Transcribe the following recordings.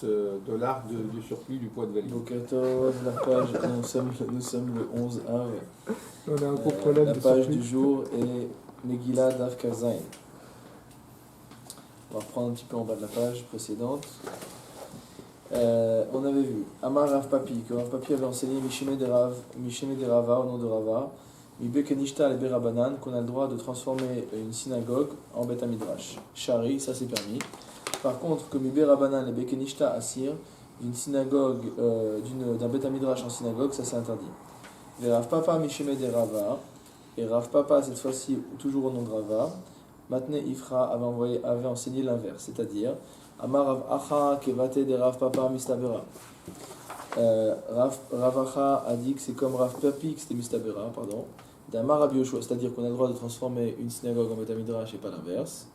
$, de surplus du poids de valise. Donc 14, la page, nous sommes le 11 Av. On a un gros problème La de page surplus. du jour est Megillah Daf Kazain. On va reprendre un petit peu en bas de la page précédente. On avait vu Amar Rav Papi, que Rav Papi avait enseigné Mishime de Rava au nom de Rava, Mibe Kenishta le Berabanan, qu'on a le droit de transformer une synagogue en Beth Midrash. Shari, ça c'est permis. Par contre, que Mibe Rabanan le Bekenishta Asir, d'une synagogue, d'un Beth Midrash en synagogue, ça c'est interdit. Et Rav Papa Mishime de Rava, et Rav Papa cette fois-ci toujours au nom de Rava, Matne Ifra avait enseigné l'inverse, c'est-à-dire Amar Rav Acha Kevate de Rav Papa Mistabera. Rav Acha a dit que c'est comme Rav Papi que c'était Mistabera, pardon. D'Amar Rabbi Yoshua, c'est-à-dire qu'on a le droit de transformer une synagogue en Beth Midrash et pas l'inverse.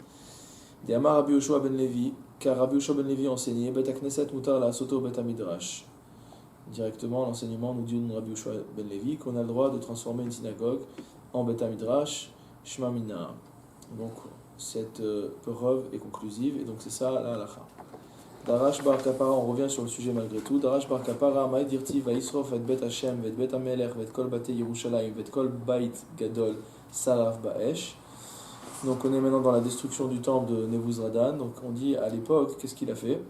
D'Amar Rabbi Yoshua ben Levi, car Rabbi Yoshua ben Levi enseignait Bet Knesset Mutar la Soto Beth Midrash. Directement, l'enseignement nous dit Rabbi Yoshua ben Levi qu'on a le droit de transformer une synagogue en Beth Midrash, Shema Mina. Donc cette preuve est conclusive et donc c'est ça la halakha. Darash Bar Kapara, on revient sur le sujet malgré tout. Darash Bar Kapara, Maïd Dirti, Vaïsrof, et Bet Hashem, et Bet Amelech, et Kol Bate Yerushalayim, et Kol Bait Gadol, Saraf Baesh. Donc on est maintenant dans la destruction du temple de Nebuzradan. Donc on dit à l'époque, qu'est-ce qu'il a fait?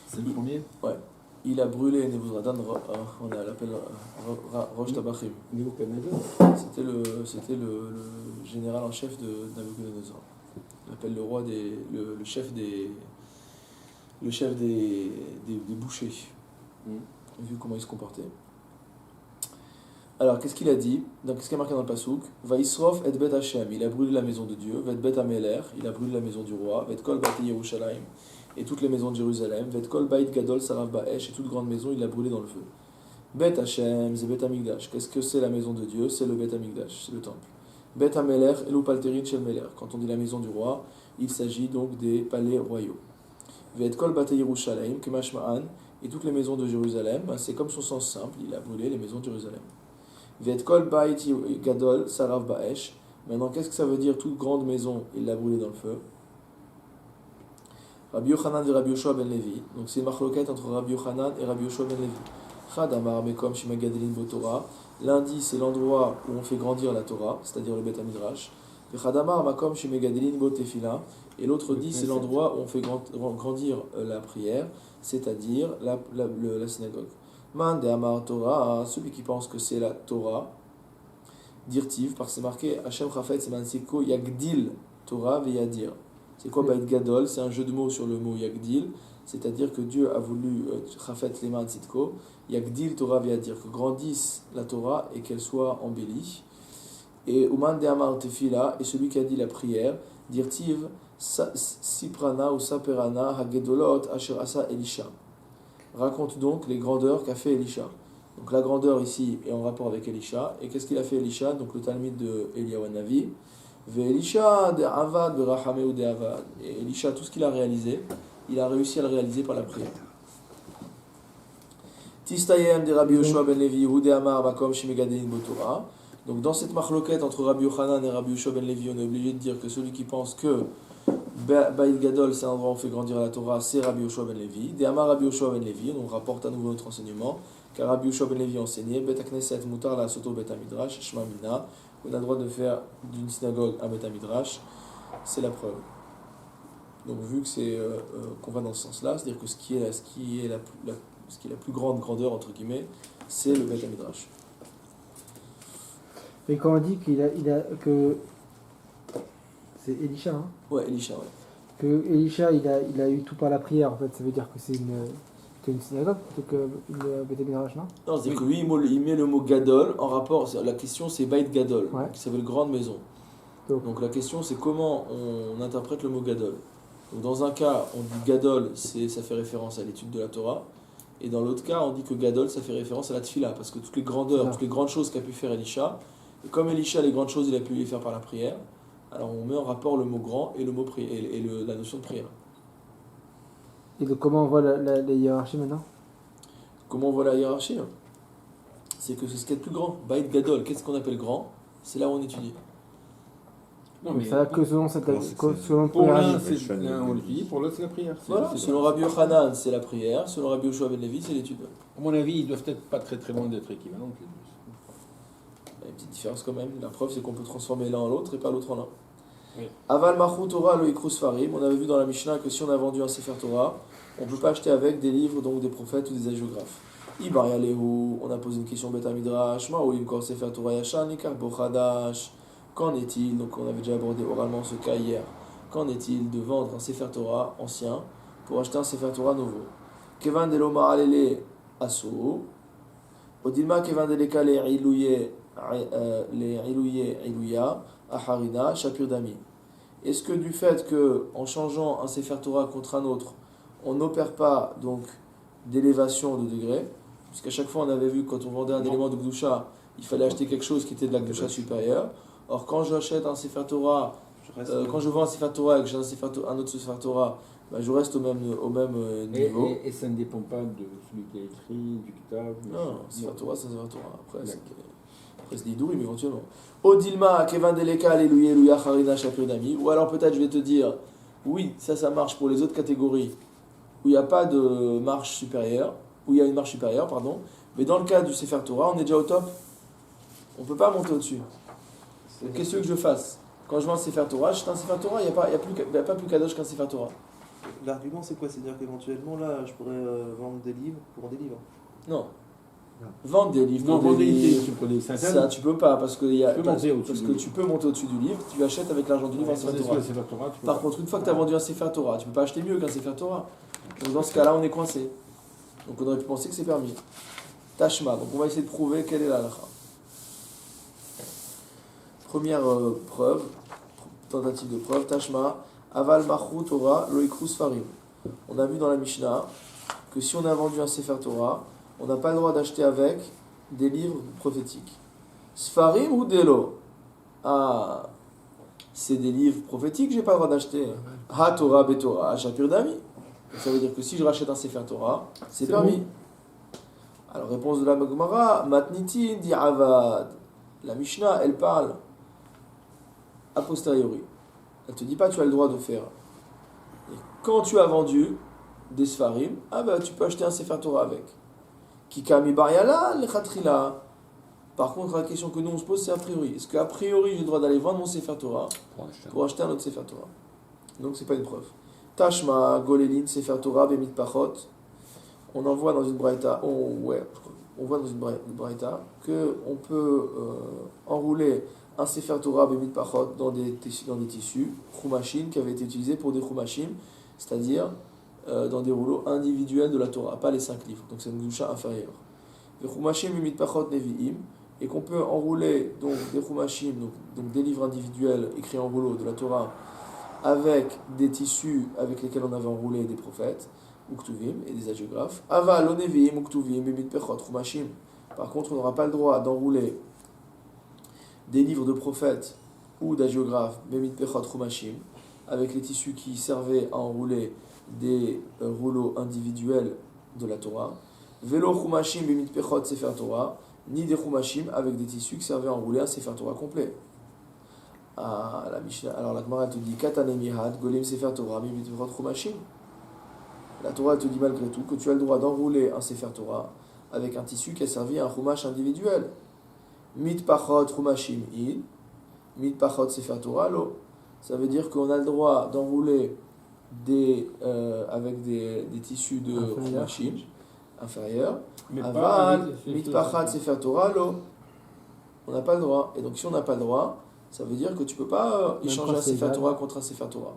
C'est le premier? Ouais. Il a brûlé Nebuzradan, on l'appelle Rosh Tabachim. C'était le général en chef de Nabucodonosor. On l'appelle le roi le chef des bouchers. Vu comment il se comportait. Alors, qu'est-ce qu'il a dit? Donc, qu'est-ce qu'il a marqué dans le Passouk? Vaïsrof et Bet Hashem, il a brûlé la maison de Dieu. Vet Bet Ameler, il a brûlé la maison du roi. Vet Kol Bate Yerushalayim, et toutes les maisons de Jérusalem. Vet Kol Bait Gadol Saraf Baesh, et toute grande maison, il l'a brûlé dans le feu. Bet Hashem, c'est Bet Amigdash. Qu'est-ce que c'est la maison de Dieu? C'est le Bet Amigdash, c'est le temple. Bet Ameler, Elou Palterin Shel Meler. Quand on dit la maison du roi, il s'agit donc des palais royaux. Vet Kol Bate Yerushalayim, Kemashma'an, et toutes les maisons de Jérusalem, c'est comme son sens simple, il a brûlé les maisons de Jérusalem. Vet Kol Bait Gadol Saraf Baesh. Maintenant, qu'est-ce que ça veut dire toute grande maison? Il l'a brûlée dans le feu. Rabbi Yochanan et Rabbi Yoshua ben Levi. Donc c'est une marloquette entre Rabbi Yochanan et Rabbi Yoshua ben Levi. Chad Amar Mekom Shemagadlin Botora. Lundi, c'est l'endroit où on fait grandir la Torah, c'est-à-dire le Beth Midrash. Et Chad Amar Makom Shemegadlin Botefila. Et l'autre dit, c'est l'endroit où on fait grandir la prière, c'est-à-dire la synagogue. Man de Amar Torah, celui qui pense que c'est la Torah, dirtiv, parce que c'est marqué Hashem Chafetz Mansiko Yagdil Torah Veyadir. C'est quoi Bait Gadol? C'est un jeu de mots sur le mot Yagdil, c'est-à-dire que Dieu a voulu Chafetz Leman Sitko, Yagdil Torah Veyadir, que grandisse la Torah et qu'elle soit embellie. Et Uman de Amar Tefila, et celui qui a dit la prière, dirtiv Siprana ou Saperana Hagedolot Asher Asa Elisha. Raconte donc les grandeurs qu'a fait Elisha. Donc la grandeur ici est en rapport avec Elisha. Et qu'est-ce qu'il a fait Elisha? Donc le Talmud de Eliyahu Hanavi. Ve Elisha de Avad de Rahameu de Avad. Et Elisha, tout ce qu'il a réalisé, il a réussi à le réaliser par la prière. Tistayem de Rabbi Yoshua ben Levi, Hudé Amar Bakom Shemegadin Botora. Donc dans cette marloquette entre Rabbi Yochanan et Rabbi Yoshua ben Levi, on est obligé de dire que celui qui pense que Bait Gadol, c'est un endroit où on fait grandir la Torah, c'est Rabbi Yoshua ben Levi. De Amar Rabbi Yoshua ben Levi, on rapporte à nouveau notre enseignement, car Rabbi Yoshua ben Levi enseignait Bet Knesset Mutar la Soto Bet Midrash Shema Mina. On a le droit de faire d'une synagogue un Bet Midrash, c'est la preuve. Donc vu que c'est qu'on va dans ce sens-là, c'est-à-dire que ce qui est la plus grande grandeur entre guillemets, c'est le Bet Midrash. Et quand on dit que c'est Elisha, hein? Ouais, Elisha, ouais. Que Elisha il a eu tout par la prière, en fait, ça veut dire que c'est une synagogue plutôt qu'une Beth Midrash, non? Non, c'est-à-dire que lui, il met le mot Gadol en rapport. La question, c'est Bait Gadol, Ouais. qui s'appelle grande maison. Donc la question, c'est comment on interprète le mot Gadol. Donc dans un cas, on dit Gadol, ça fait référence à l'étude de la Torah. Et dans l'autre cas, on dit que Gadol, ça fait référence à la Tfila, parce que toutes les grandeurs, toutes les grandes choses qu'a pu faire Elisha, et comme Elisha, les grandes choses, il a pu les faire par la prière, alors on met en rapport le mot grand et le mot la notion de prière. Et donc comment on voit la hiérarchie maintenant? Comment on voit la hiérarchie? C'est que c'est ce qu'il y a de plus grand. Bait Gadol, qu'est-ce qu'on appelle grand? C'est là où on étudie. Non, Donc, ça va que selon cette. comment c'est que c'est- Selon le pour premier l'un, avis. c'est l'un, on l'utilise, pour l'autre, c'est la prière. Voilà, selon Rabbi Yochanan, c'est la prière, selon Rabbi Yoshua ben Levi, c'est l'étude. À mon avis, ils doivent être pas très très loin d'être équivalents. Les deux. Il y a une petite différence quand même. La preuve, c'est qu'on peut transformer l'un en l'autre et pas l'autre en l'un. Oui. Aval Machut Torah lo Ikrus Farim. On avait vu dans la Mishnah que si on a vendu un Sefer Torah, on ne peut pas acheter avec des livres, donc des prophètes ou des hagiographes. Ibar Yalehu, on a posé une question Beth Midrash. Ma'olim Kor Sefer Torah Yashan Nikar Bochadash. Qu'en est-il? Donc on avait déjà abordé oralement ce cas hier. Qu'en est-il de vendre un Sefer Torah ancien pour acheter un Sefer Torah nouveau? Kevan Deloma Alele Asso. Odilma Kevan Deleka le Ilouye Ilouya Aharina Shapir Dami. Est-ce que du fait que en changeant un Sefer Torah contre un autre, on n'opère pas donc d'élévation de degré, puisqu'à chaque fois on avait vu que quand on vendait un élément de Gdusha, il fallait acheter quelque chose qui était de la Gdusha supérieure. Or quand j'achète un Sefer Torah, quand je vends un Sefer Torah et que j'ai un autre Sefer Torah, bah, je reste au même niveau. Et ça ne dépend pas de celui qui a écrit, du kitab. Non, Sefer Torah, c'est un Sefer Torah. Après, c'est des Idourim éventuellement. Odilma, Kevan Deleka, Alléluia, Alléluia, Harina, Shapir Dami. Ou alors peut-être je vais te dire, oui, ça marche pour les autres catégories où il n'y a pas de marche supérieure, où il y a une marche supérieure, pardon. Mais dans le cas du Sefer Torah, on est déjà au top. On ne peut pas monter au-dessus. Donc qu'est-ce que je fasse? Quand je vends un Sefer Torah, j'achète un Sefer Torah, il n'y a pas plus kadosh qu'un Sefer Torah. L'argument, c'est quoi? C'est-à-dire qu'éventuellement, là, je pourrais vendre des livres pour des livres. Non. Vendre des livres. Non, pour vendre des des livres, livres, tu prenais ça. ça tu peux pas parce que, Tu peux monter au-dessus du livre. tu peux monter au-dessus du livre, tu achètes avec l'argent du livre un Sefer Tandis que Torah. le Sefer Torah, tu peux Par pas. contre, une fois que tu as vendu un Sefer Torah, tu ne peux pas acheter mieux qu'un Sefer Torah. Donc dans ce cas-là, on est coincé. Donc on aurait pu penser que c'est permis. Tashma, donc on va essayer de prouver quelle est la halakha. Première preuve, tentative de preuve, Tashma, Aval Machru Torah, Loikrus Farim. On a vu dans la Mishnah que si on a vendu un Sefer Torah, on n'a pas le droit d'acheter avec des livres prophétiques. Sfarim ou Delo? Ah, c'est des livres prophétiques, j'ai pas le droit d'acheter. Ha Torah Betorah, Shapir Dami. Ça veut dire que si je rachète un Sefer Torah, c'est permis. bon. Alors, réponse de la Gemara, Matnitin di Avad. La Mishnah, elle parle a posteriori. Elle te dit pas tu as le droit de faire. Et quand tu as vendu des Sfarim, ah ben tu peux acheter un Sefer Torah avec. Kikami Baryala, Lechatrila. Par contre, la question que nous on se pose, c'est a priori. Est-ce qu'a priori j'ai le droit d'aller vendre mon Sefer Torah pour acheter un autre Sefer Torah? Donc c'est pas une preuve. Tashma, Golelin, Sefer Torah, Bemit Pachot. On en voit dans une braïta, on voit dans une braïta que on peut enrouler un Sefer Torah Bemit Pachot dans des tissus, Chumashim, qui avaient été utilisés pour des Chumashim, c'est-à-dire dans des rouleaux individuels de la Torah, pas les 5 livres, donc c'est une doucha inférieure. Les Chumashim Bemit Pachot Nevi'im, et qu'on peut enrouler donc des Chumashim, donc des livres individuels écrits en rouleau de la Torah, avec des tissus avec lesquels on avait enroulé des prophètes, Uktuvim, et des hagiographes. Aval, Onevim, Uktuvim, Bemit Pechot, Chumashim. Par contre, on n'aura pas le droit d'enrouler des livres de prophètes ou d'hagiographes, Bemit Pechot, Chumashim, avec les tissus qui servaient à enrouler des rouleaux individuels de la Torah. Velo Chumashim, Bemit Pechot, Sefer Torah, ni des Chumashim avec des tissus qui servaient à enrouler un Sefer Torah complet. Ah, la Mishnah. Alors la Gemara te dit Katane Mihad, Golem Sefer Torah, Bemit Pechot, Chumashim. La Torah te dit malgré tout que tu as le droit d'enrouler un Sefer Torah avec un tissu qui a servi à un chumash individuel. Mit pachot chumashim in, mit pachot Sefer Torah lo. Ça veut dire qu'on a le droit d'enrouler avec des tissus de chumashim inférieurs. Mais pas Aval, avec- mit pachat Sefer Torah lo. On n'a pas le droit. Et donc si on n'a pas le droit, ça veut dire que tu ne peux pas échanger un Sefer Torah contre un Sefer Torah.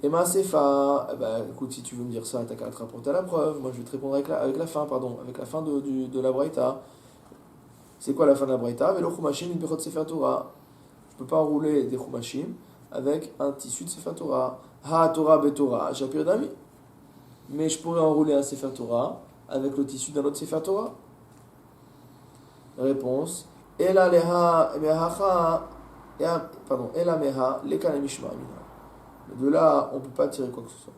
Et ma sefa, écoute, si tu veux me dire ça, t'as qu'à te rapporter à la preuve. Moi, je vais te répondre avec la fin, avec la fin de la braïta. C'est quoi la fin de la braïta? Velo chumashim in pechot Sefer Torah. Je peux pas enrouler des chumashim avec un tissu de Sefer Torah. Ha Torah betorah, Shapir Dami. Mais je pourrais enrouler un Sefer Torah avec le tissu d'un autre Sefer Torah. Réponse. Ela leha mehacha, ela meha lekane mishma mina. De là, on ne peut pas tirer quoi que ce soit.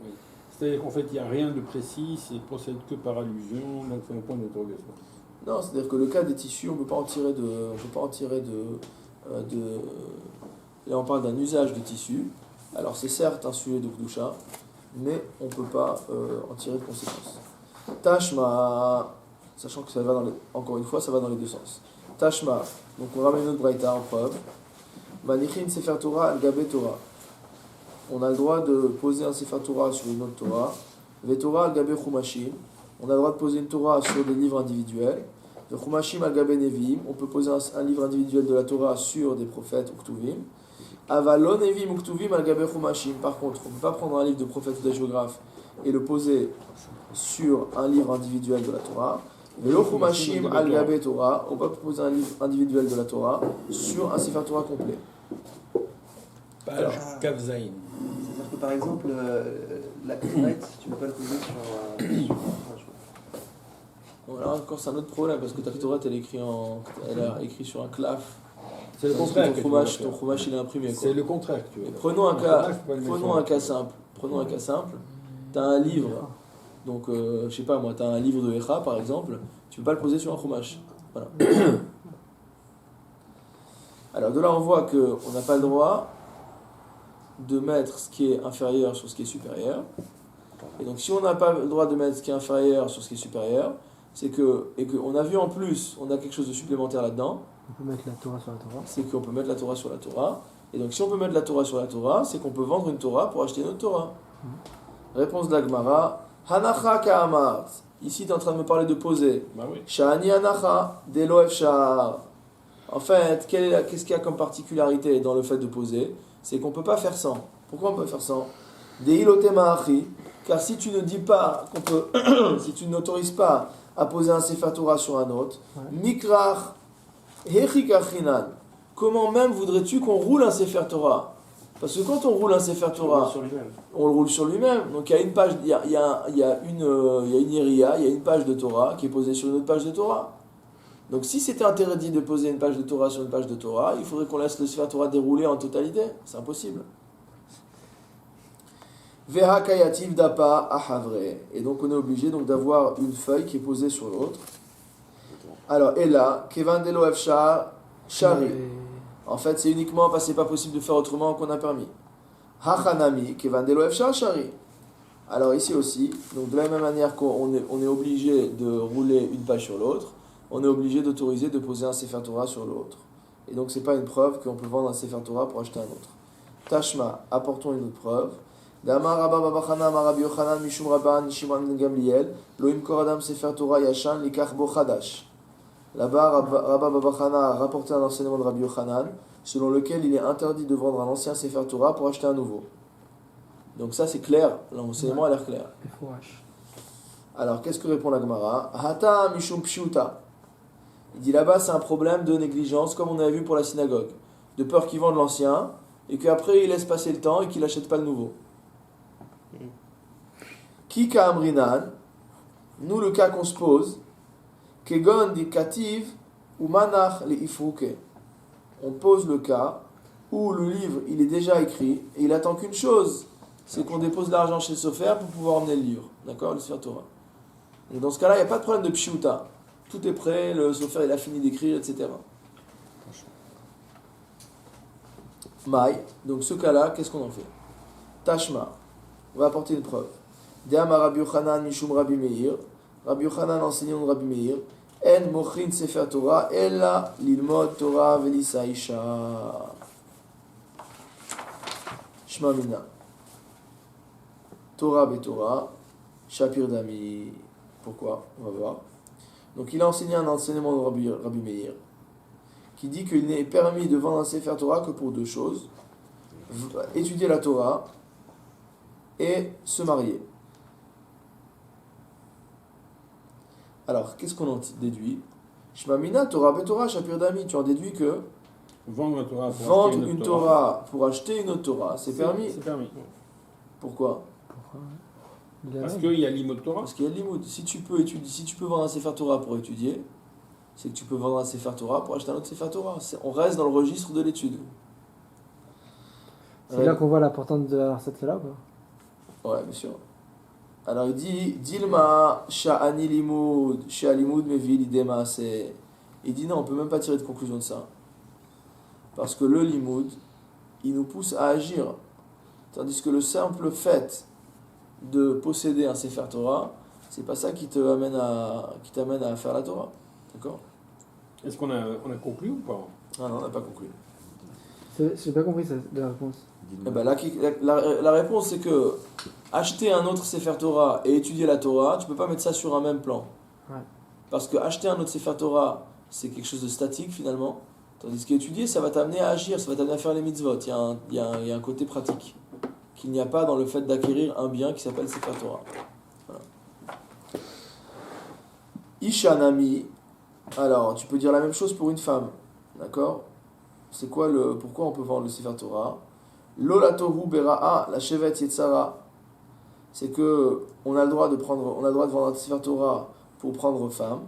Oui. C'est-à-dire qu'en fait, il n'y a rien de précis, c'est procède que par allusion, donc c'est un point d'interrogation. Non, c'est-à-dire que le cas des tissus, on ne peut pas en tirer Là, on parle d'un usage de tissu. Alors, c'est certes un sujet de Kdusha, mais on ne peut pas en tirer de conséquences. Tashma, sachant que encore une fois, ça va dans les deux sens. Tashma, donc on ramène notre braïta en preuve. Manichin Sefer Torah al-Gabe Torah. On a le droit de poser un Sefer Torah sur une autre Torah. Vetorah al-Gabe Chumashim. On a le droit de poser une Torah sur des livres individuels. Chumashim al-Gabe Nevim. On peut poser un livre individuel de la Torah sur des prophètes ou Ktuvim. Avalon Nevim ou Ktuvim al-Gabe Chumashim. Par contre, on ne peut pas prendre un livre de prophète ou de géographe et le poser sur un livre individuel de la Torah. Velo Chumashim al-Gabe Torah. On peut poser un livre individuel de la Torah sur un Sefer Torah complet. Page Kav Zayin. C'est-à-dire que par exemple, la crête, tu ne peux pas le poser sur Voilà, encore c'est un autre problème parce que ta Torah elle a écrit sur un claf. C'est le Parce contraire. que ton fromage il est imprimé. Quoi. C'est le contraire que tu veux. Et faire. prenons un cas sur simple. Tu as un livre, donc je sais pas moi, tu as un livre de Echa par exemple, tu peux pas le poser sur un fromage. Voilà. Alors de là on voit qu'on n'a pas le droit de mettre ce qui est inférieur sur ce qui est supérieur. Et donc si on n'a pas le droit de mettre ce qui est inférieur sur ce qui est supérieur, et qu'on a vu en plus, on a quelque chose de supplémentaire là-dedans. On peut mettre la Torah sur la Torah. C'est qu'on peut mettre la Torah sur la Torah. Et donc si on peut mettre la Torah sur la Torah, c'est qu'on peut vendre une Torah pour acheter une autre Torah. Réponse de la Gemara. Hanacha ka'amart. Ici tu es en train de me parler de poser. Bah oui. Sha'ani hanacha delo efshar. En fait, qu'est-ce qu'il y a comme particularité dans le fait de poser? C'est qu'on ne peut pas faire sans. Pourquoi on peut faire sans? Deilote ma'achi. Car si tu ne dis pas qu'on peut, si tu n'autorises pas à poser un Sefer Torah sur un autre, Mikrach Hechikachinan, comment même voudrais-tu qu'on roule un Sefer Torah? Parce que quand on roule un Sefer Torah, sur lui-même. on le roule sur lui-même. Donc il y a une page, il y a une Yéria, il y a une page de Torah qui est posée sur une autre page de Torah. Donc si c'était interdit de poser une page de Torah sur une page de Torah, il faudrait qu'on laisse le Sefer Torah dérouler en totalité. C'est impossible. Veha kayativ dapa ahavre. Et donc on est obligé donc d'avoir une feuille qui est posée sur l'autre. Alors, et là, kevan delo efshar shari. En fait, c'est uniquement parce que c'est pas possible de faire autrement qu'on a permis. Hachanami, kevan delo efshar shari. Alors ici aussi, donc de la même manière qu'on est obligé de rouler une page sur l'autre, on est obligé d'autoriser de poser un Sefer Torah sur l'autre. Et donc c'est pas une preuve qu'on peut vendre un Sefer Torah pour acheter un autre. Tashma, apportons une autre preuve. Damar Rabba Babachana Rabbi Yochanan Mishum Rabban Shimon ben Gamliel Lo imkor adam Sefer Torah Yashan likach bo chadash. Là-bas, Rabba Babachana a rapporté un enseignement de Rabbi Yochanan selon lequel il est interdit de vendre un ancien Sefer Torah pour acheter un nouveau. Donc ça c'est clair, l'enseignement a l'air clair. Alors qu'est-ce que répond la Gemara? Hata Mishum Pshuta. Il dit là-bas c'est un problème de négligence comme on avait vu pour la synagogue. De peur qu'ils vendent l'ancien et qu'après ils laissent passer le temps et qu'ils n'achètent pas le nouveau. Kika Amrinan, nous le cas qu'on se pose, Kegon di Kativ ou Manach le Ifruke. On pose le cas où le livre il est déjà écrit et il attend qu'une chose, c'est qu'on dépose l'argent chez le Sofer pour pouvoir emmener le livre, d'accord, le Sefer Torah. Donc dans ce cas-là, il n'y a pas de problème de Pshiuta. Tout est prêt, le Sofer il a fini d'écrire, etc. Maï, donc ce cas-là, qu'est-ce qu'on en fait? Tashma, on va apporter une preuve. Deama Rabbi Yochanan Mishum Rabbi Meir. Rabbi Yochanan enseignant de Rabbi Meir. En mochin Sefer Torah, ella lilmod Torah velisa isha. Shma mina. Torah betorah, Shapir Dami. Pourquoi? On va voir. Donc il a enseigné un enseignement de Rabbi Meir qui dit qu'il n'est permis de vendre un Sefer Torah que pour deux choses: étudier la Torah et se marier. Alors, qu'est-ce qu'on en déduit? Shmamina Torah betorah Shapir Dami. Tu en déduis que Vendre une Torah pour vendre acheter une Torah pour acheter une autre Torah, c'est permis. C'est permis. Pourquoi? Parce qu'il y a l'imot Torah. Parce qu'il y a l'imout. Si tu peux vendre un Sefer Torah pour étudier, c'est que tu peux vendre un Sefer Torah pour acheter un autre Sefer Torah. On reste dans le registre de l'étude. C'est là qu'on voit l'importance de cette là ou pas? Ouais, bien sûr. Alors il dit Dilma sha'ani limud, sha'alimud mevi lidema c'est. Il dit non, on peut même pas tirer de conclusion de ça. Parce que le limud, il nous pousse à agir. Tandis que le simple fait de posséder un Sefer Torah, c'est pas ça qui t'amène à faire la Torah. D'accord? Est-ce qu'on a conclu ou pas? Ah non, on n'a pas conclu. J'ai pas compris ça, la réponse. Eh ben, la réponse c'est que acheter un autre Sefer Torah et étudier la Torah, tu peux pas mettre ça sur un même plan. Ouais. Parce que acheter un autre Sefer Torah, c'est quelque chose de statique finalement. Tandis qu'étudier, ça va t'amener à agir, ça va t'amener à faire les mitzvot. Il y a un côté pratique qu'il n'y a pas dans le fait d'acquérir un bien qui s'appelle Sefer Torah. Voilà. Ishanami. Alors, tu peux dire la même chose pour une femme. D'accord? C'est quoi pourquoi on peut vendre le Sefer Torah? Lolatohu bera'a, la shevet yetzara. C'est que on a le droit de vendre un Sefer Torah pour prendre femme.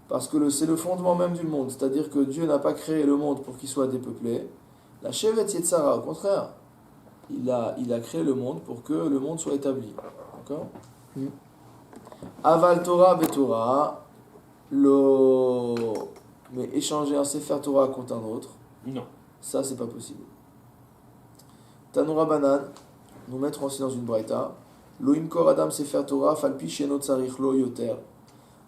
Parce que c'est le fondement même du monde. C'est-à-dire que Dieu n'a pas créé le monde pour qu'il soit dépeuplé. La shevet yetzara, au contraire. Il a créé le monde pour que le monde soit établi. D'accord? Aval Torah betorah. Mais échanger un Sefer Torah contre un autre, Non. ça c'est pas possible. Tanura Banan, nous mettre aussi dans une braïta. Lo imkor adam Sefer Torah falpi sheno tsarich lo yoter.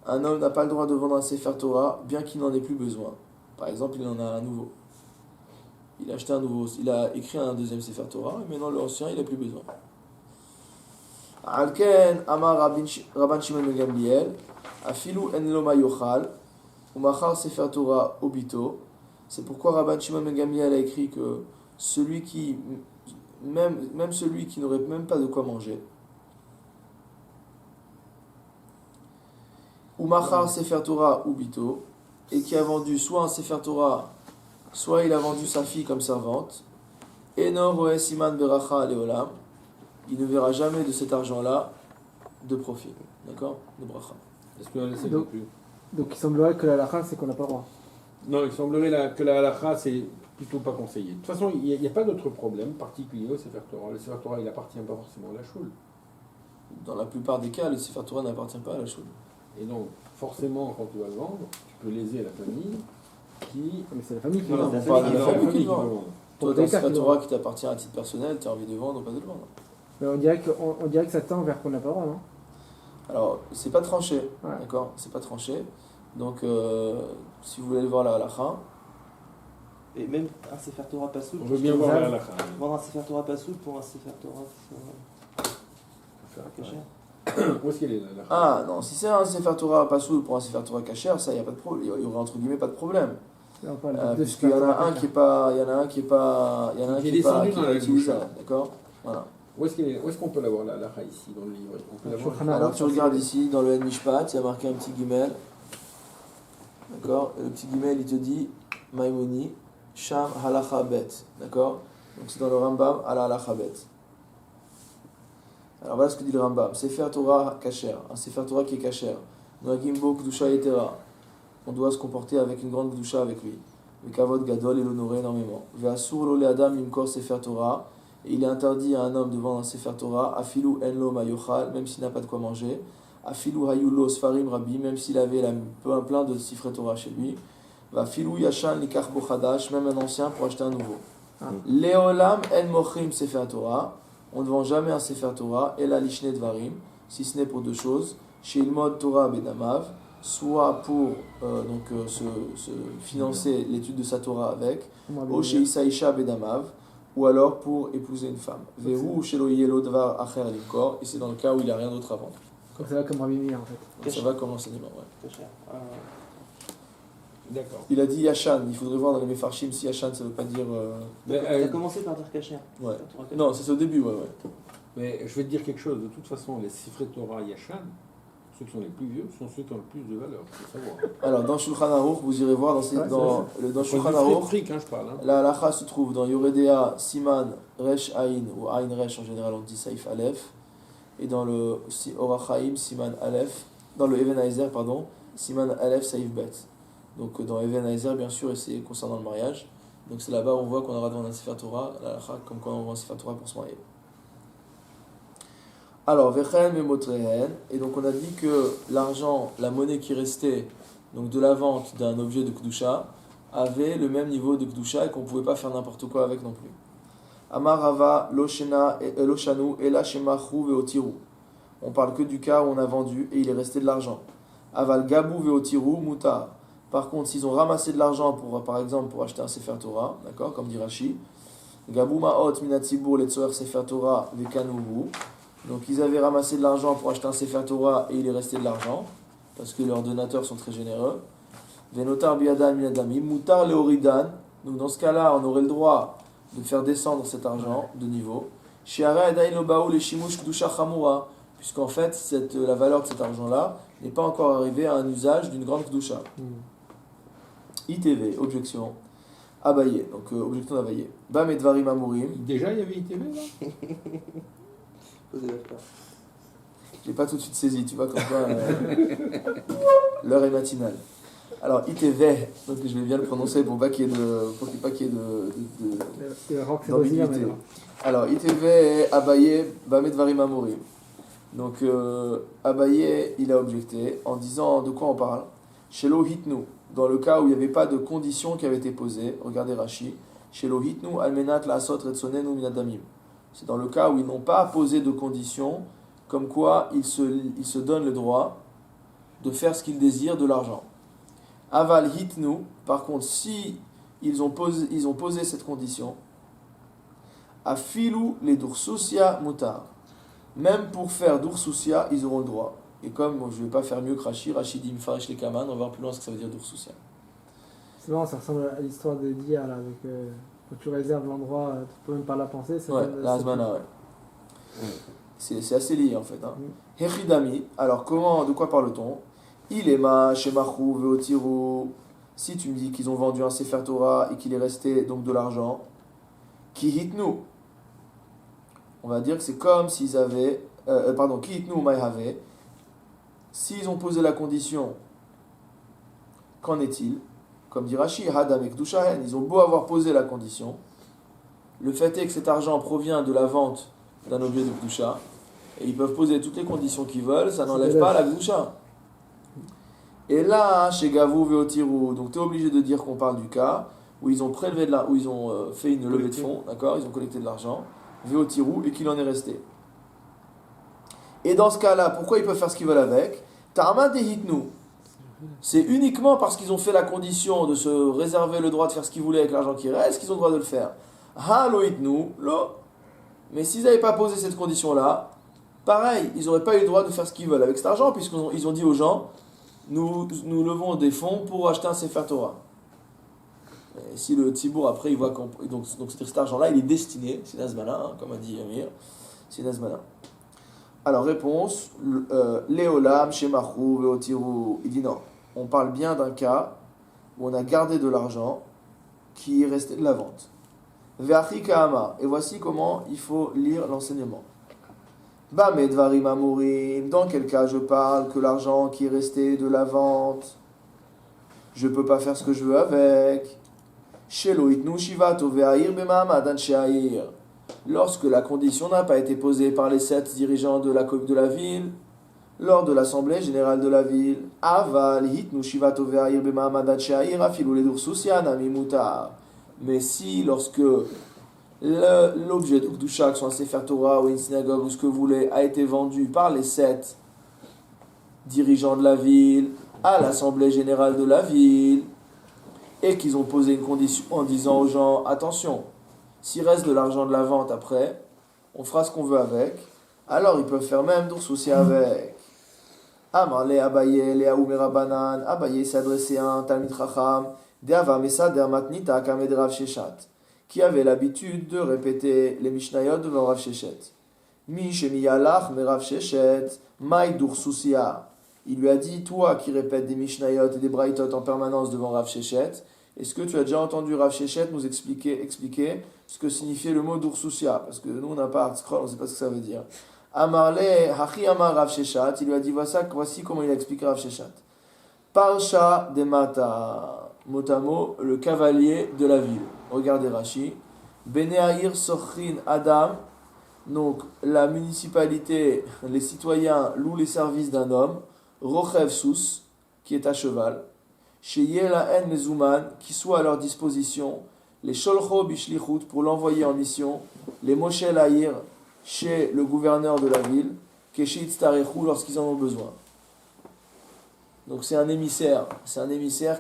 Un homme n'a pas le droit de vendre un Sefer Torah bien qu'il n'en ait plus besoin. Par exemple, il en a un nouveau. Il a acheté un nouveau, il a écrit un deuxième Sefer Torah, et maintenant l'ancien il n'a plus besoin. Alken Amar Rabban Shimon ben Gamliel, Afilu en lo ma yochal, umachar Sefer Torah obito. C'est pourquoi Rabban Shimon ben Gamliel a écrit que celui qui, même celui qui n'aurait même pas de quoi manger, umachar Sefer Torah obito, et qui a vendu soit un Sefer Torah, soit il a vendu sa fille comme servante, Enor roe siman beracha leolam, il ne verra jamais de cet argent-là de profit, d'accord? De bracha. Est-ce qu'on a laissé Donc- conclure? Donc il semblerait que la halakha, c'est qu'on n'a pas le droit. Non, il semblerait que la halakha, c'est plutôt pas conseillé. De toute façon, il n'y a pas d'autre problème particulier au Sefer Torah. Le Sefer Torah, il appartient pas forcément à la choule. Dans la plupart des cas, le Sefer Torah n'appartient pas à la choule. Et donc, forcément, quand tu vas le vendre, tu peux léser la famille qui... Mais c'est la famille qui Non, vend. c'est la on parle famille de qui la vend. famille qui veut vend. vendre. Pour Toi, des dans le cas Sefer qui Torah vont. qui t'appartient à titre personnel, tu as envie de vendre ou pas de le vendre. Mais on dirait que ça tend vers qu'on n'a pas le droit, non? Alors, c'est pas tranché, Ouais. d'accord? C'est pas tranché. Donc, si vous voulez le voir la halakha, Et même un Sefer Torah pas soul. On veut bien voir la halakha. Vendre un Sefer Torah pas soul pour un Sefer Torah caché. Où est-ce qu'elle est la halakha? ah non, si c'est un Sefer Torah pas soul pour un Sefer Torah kasher, ça, il n'y a pas de problème. Il y aurait entre guillemets pas de problème. Là, on parle de deux Puisqu'il y en a Sefer un Torah. qui est pas, il y en a un qui est pas, il y en a un Qui est qui est pas, descendu qui dans est la utilisable, bouche. d'accord? Voilà. Où est-ce qu'on peut la voir la halakha ici, dans le livre? On peut la voir. Shulchan Aruch, Alors tu regardes ici dans le En Mishpat, il y a marqué un petit guimel. D'accord? Et le petit guimel il te dit Maimoni, Sham Halacha Bet. D'accord? Donc c'est dans le Rambam à la Halacha Bet. Alors voilà ce que dit le Rambam. Sefer Torah kasher. Un Sefer Torah qui est kasher. Noagim bo Kdusha Yetera. On doit se comporter avec une grande Kdusha avec lui. Le Kavod Gadol et l'honorer énormément. Ve'asur lo le Adam imkor Sefer Torah. Et il est interdit à un homme de vendre un Sefer Torah, afilu en lo mayochal, même s'il n'a pas de quoi manger, afilu hayulo sfarim rabbi, même s'il avait plein de Sefer Torah chez lui, va filu yashan likach bo chadash, même un ancien pour acheter un nouveau. Ah. Leolam en mochrim Sefer Torah, on ne vend jamais un Sefer Torah, et la lishne dvarim, si ce n'est pour deux choses, chez Ilmod Torah bedamav, soit pour se financer l'étude de sa Torah avec, ou chez Isaïcha bedamav, ou alors pour épouser une femme. Vehu shelo yelo dvar acher limkor, et c'est dans le cas où il n'y a rien d'autre à vendre. Comme ça va comme Rabbi Meir en fait. Donc ça va comme l'enseignement, ouais. Caché. D'accord. Il a dit Yashan, il faudrait voir dans les Mefarshim si Yashan ça veut pas dire. Mais, T'as commencé par dire caché. Ouais. Non, c'est au début, ouais. mais je vais te dire quelque chose. De toute façon, les Sifrei Torah Yashan, ceux qui sont les plus vieux, sont ceux qui ont le plus de valeur. Il faut savoir. Alors dans Shulchan Aruch, vous irez voir dans Shulchan Aruch, Fric, hein, je parle. Hein. la halacha se trouve dans Yoredea Siman Resh Ain, ou Ain Resh en général on dit Saif Aleph, et dans le Orachaim Siman Aleph, dans le Even Haezer, pardon, Siman Aleph Saif Bet. Donc dans Even Haezer, bien sûr, et c'est concernant le mariage. Donc c'est là-bas où on voit qu'on aura dans un Sefer Torah, la halacha, comme quand on vend un Sefer Torah pour se marier. Alors, Vechen Memotrehen, et donc on a dit que l'argent, la monnaie qui restait donc de la vente d'un objet de Kedusha, avait le même niveau de Kedusha et qu'on ne pouvait pas faire n'importe quoi avec non plus. Amarava Loshanu Ela Shemachu Veotiru. On parle que du cas où on a vendu et il est resté de l'argent. Aval Gabu Veotiru Mutar. Par contre, s'ils ont ramassé de l'argent pour, par exemple, pour acheter un Sefer Torah, d'accord, comme dit Rashi, Gabu Ma'ot Minatzibur Letzoer Sefer Torah Vekanuhu. Donc ils avaient ramassé de l'argent pour acheter un Sefer Torah et il est resté de l'argent, parce que leurs donateurs sont très généreux. Venotar Biadan Minadami, Mutar Leoridan. Donc dans ce cas-là, on aurait le droit de faire descendre cet argent de niveau. Shiara Edain Lobaou le Shimush Kedusha Chamura. Puisqu'en fait, la valeur de cet argent-là n'est pas encore arrivée à un usage d'une grande Kedusha. ITV, objection. Abaye, donc objection d'Abaye. Bam et Dvarim Amurim. Déjà, il y avait ITV là. Posez la fleur. Je l'ai pas tout de suite saisi, tu vois, comme quoi l'heure est matinale. Alors, ITV, donc je vais bien le prononcer pour pas qu'il y ait d'ambiguïté. Alors, ITV, Abaye, Bam et Dvarim Amurim. Donc, Abaye, il a objecté en disant de quoi on parle. Shelo Hitnu, dans le cas où il n'y avait pas de condition qui avait été posée, regardez Rashi, Shelo Hitnu almenat la asot retsonenu minadamim. C'est dans le cas où ils n'ont pas posé de condition, comme quoi ils se donnent le droit de faire ce qu'ils désirent de l'argent. Aval Hitnu, par contre, si ils ont posé cette condition, Afilu les dursusia mutar. Même pour faire dursusia, ils auront le droit. Et comme je ne vais pas faire mieux que Rashi dit Mfarish les Kaman, on va voir plus loin ce que ça veut dire dursusia. C'est marrant, ça ressemble à l'histoire d'hier, là, avec quand tu réserves l'endroit, tu peux même pas la penser. Ouais, la Hazmana, ouais. C'est assez lié en fait. Hechidami, alors de quoi parle-t-on? Ilema, Shemachu, Veotiru. Si tu me dis qu'ils ont vendu un Sefer Torah et qu'il est resté donc de l'argent, Ki hitnu. On va dire que c'est comme s'ils avaient. Ki hitnu Maïhave. S'ils ont posé la condition, qu'en est-il? Comme dit Rashi, Hadam et Kedushahen, ils ont beau avoir posé la condition, le fait est que cet argent provient de la vente d'un objet de Kedusha, et ils peuvent poser toutes les conditions qu'ils veulent, ça n'enlève pas la Kedusha. Et là, chez Gavou Veotiru, donc tu es obligé de dire qu'on parle du cas où ils ont prélevé où ils ont fait une levée de fonds, d'accord, ils ont collecté de l'argent, Veotiru, et qu'il en est resté. Et dans ce cas-là, pourquoi ils peuvent faire ce qu'ils veulent avec? Ta'ama dehitnu. C'est uniquement parce qu'ils ont fait la condition de se réserver le droit de faire ce qu'ils voulaient avec l'argent qui reste qu'ils ont le droit de le faire. Ha lo hitnu, lo. Mais s'ils n'avaient pas posé cette condition-là, pareil, ils n'auraient pas eu le droit de faire ce qu'ils veulent avec cet argent, puisqu'ils ont dit aux gens, nous levons des fonds pour acheter un Sefer Torah. Et si le Tzibour, après, il voit donc cet argent-là, il est destiné, c'est Nazmana, comme a dit Amir, c'est Nazmana. Alors, réponse, Léolam, Shemachu, Veotiru. Il dit non. On parle bien d'un cas où on a gardé de l'argent qui est resté de la vente. Ve'achi ka'ama. Et voici comment il faut lire l'enseignement. Bame dvarim amurim. Dans quel cas je parle que l'argent qui est resté de la vente, je ne peux pas faire ce que je veux avec. Shelo itnu shivato ve'air b'ma'amad anshe ha'ir. Lorsque la condition n'a pas été posée par les 7 dirigeants de la ville, lors de l'assemblée générale de la ville, aval hitnu shivato ve'air b'ma'amad anshe ha'ir afilu ledursusia nami mutar. Mais si, lorsque l'objet de Kedusha, que soit un Sefer Torah ou une synagogue ou ce que vous voulez, a été vendu par les 7 dirigeants de la ville à l'assemblée générale de la ville, et qu'ils ont posé une condition en disant aux gens, attention, s'il reste de l'argent de la vente après, on fera ce qu'on veut avec, alors ils peuvent faire même d'oursouci avec. Amar le Abaye, le Aoumera Banan, Abaye s'adressait à un Talmid Chacham, Deava Mesader Matnita Kamed Rav Sheshat, qui avait l'habitude de répéter les Mishnayot devant Rav Sheshet. Mi Shemiyalach me Rav Sheshet, Maï d'Ursusia. Il lui a dit, toi qui répètes des Mishnayot et des Braithot en permanence devant Rav Sheshet, est-ce que tu as déjà entendu Rav Sheshet nous expliquer ce que signifiait le mot d'Ursusia? Parce que nous on n'a pas Artscroll, on ne sait pas ce que ça veut dire. Amarle, Hachi Amar Rav Sheshat, il lui a dit, voici comment il a expliqué Rav Sheshat. Parsha de Mata, motamo, le cavalier de la ville. Regardez Rashi. Beneahir Sochin Adam, Donc, la municipalité, les citoyens louent les services d'un homme, Rochev Sous, qui est à cheval, chez Yelaen Mezouman, qui soit à leur disposition, les Sholcho Bishlichut pour l'envoyer en mission, les Moshe Lahir chez le gouverneur de la ville, Keshit Starechu lorsqu'ils en ont besoin. Donc c'est un émissaire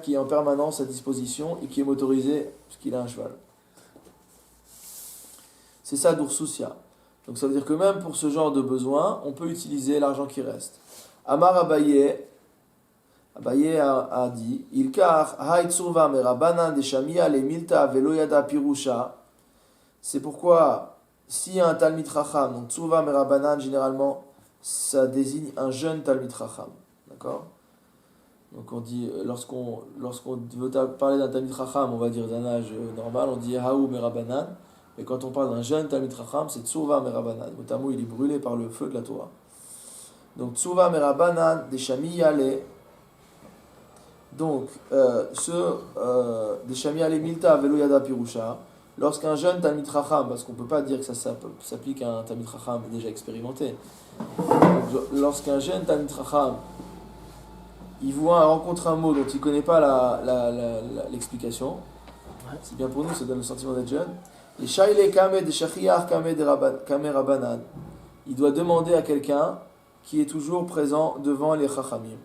qui est en permanence à disposition et qui est motorisé parce qu'il a un cheval. C'est ça d'Ursusia. Donc ça veut dire que même pour ce genre de besoin, on peut utiliser l'argent qui reste. Amar Abaye a dit Ilkar Haitsurva Merabanan de Shamia le Milta Veloyada Pirusha. C'est pourquoi, s'il y a un Talmid Chacham, donc Tsurva Merabanan, généralement, ça désigne un jeune Talmid Chacham. D'accord? Donc on dit, lorsqu'on veut parler d'un Talmid Chacham, on va dire d'un âge normal, on dit Haou Merabanan. Mais quand on parle d'un jeune Talmid Chacham, c'est Tsurva Merabanan. Notamment, il est brûlé par le feu de la Torah. Donc Tsurva Merabanan de Shamia le. Donc, des Shamia Milta Velo Yada Pirusha, lorsqu'un jeune Talmid Chacham, parce qu'on ne peut pas dire que ça s'applique à un Talmid Chacham déjà expérimenté, donc, lorsqu'un jeune Talmid Chacham, il rencontre un mot dont il ne connaît pas l'explication, c'est bien pour nous, ça donne le sentiment d'être jeune, les Shaile Kame de Shachiach Kame Rabanan, il doit demander à quelqu'un qui est toujours présent devant les Chachamim.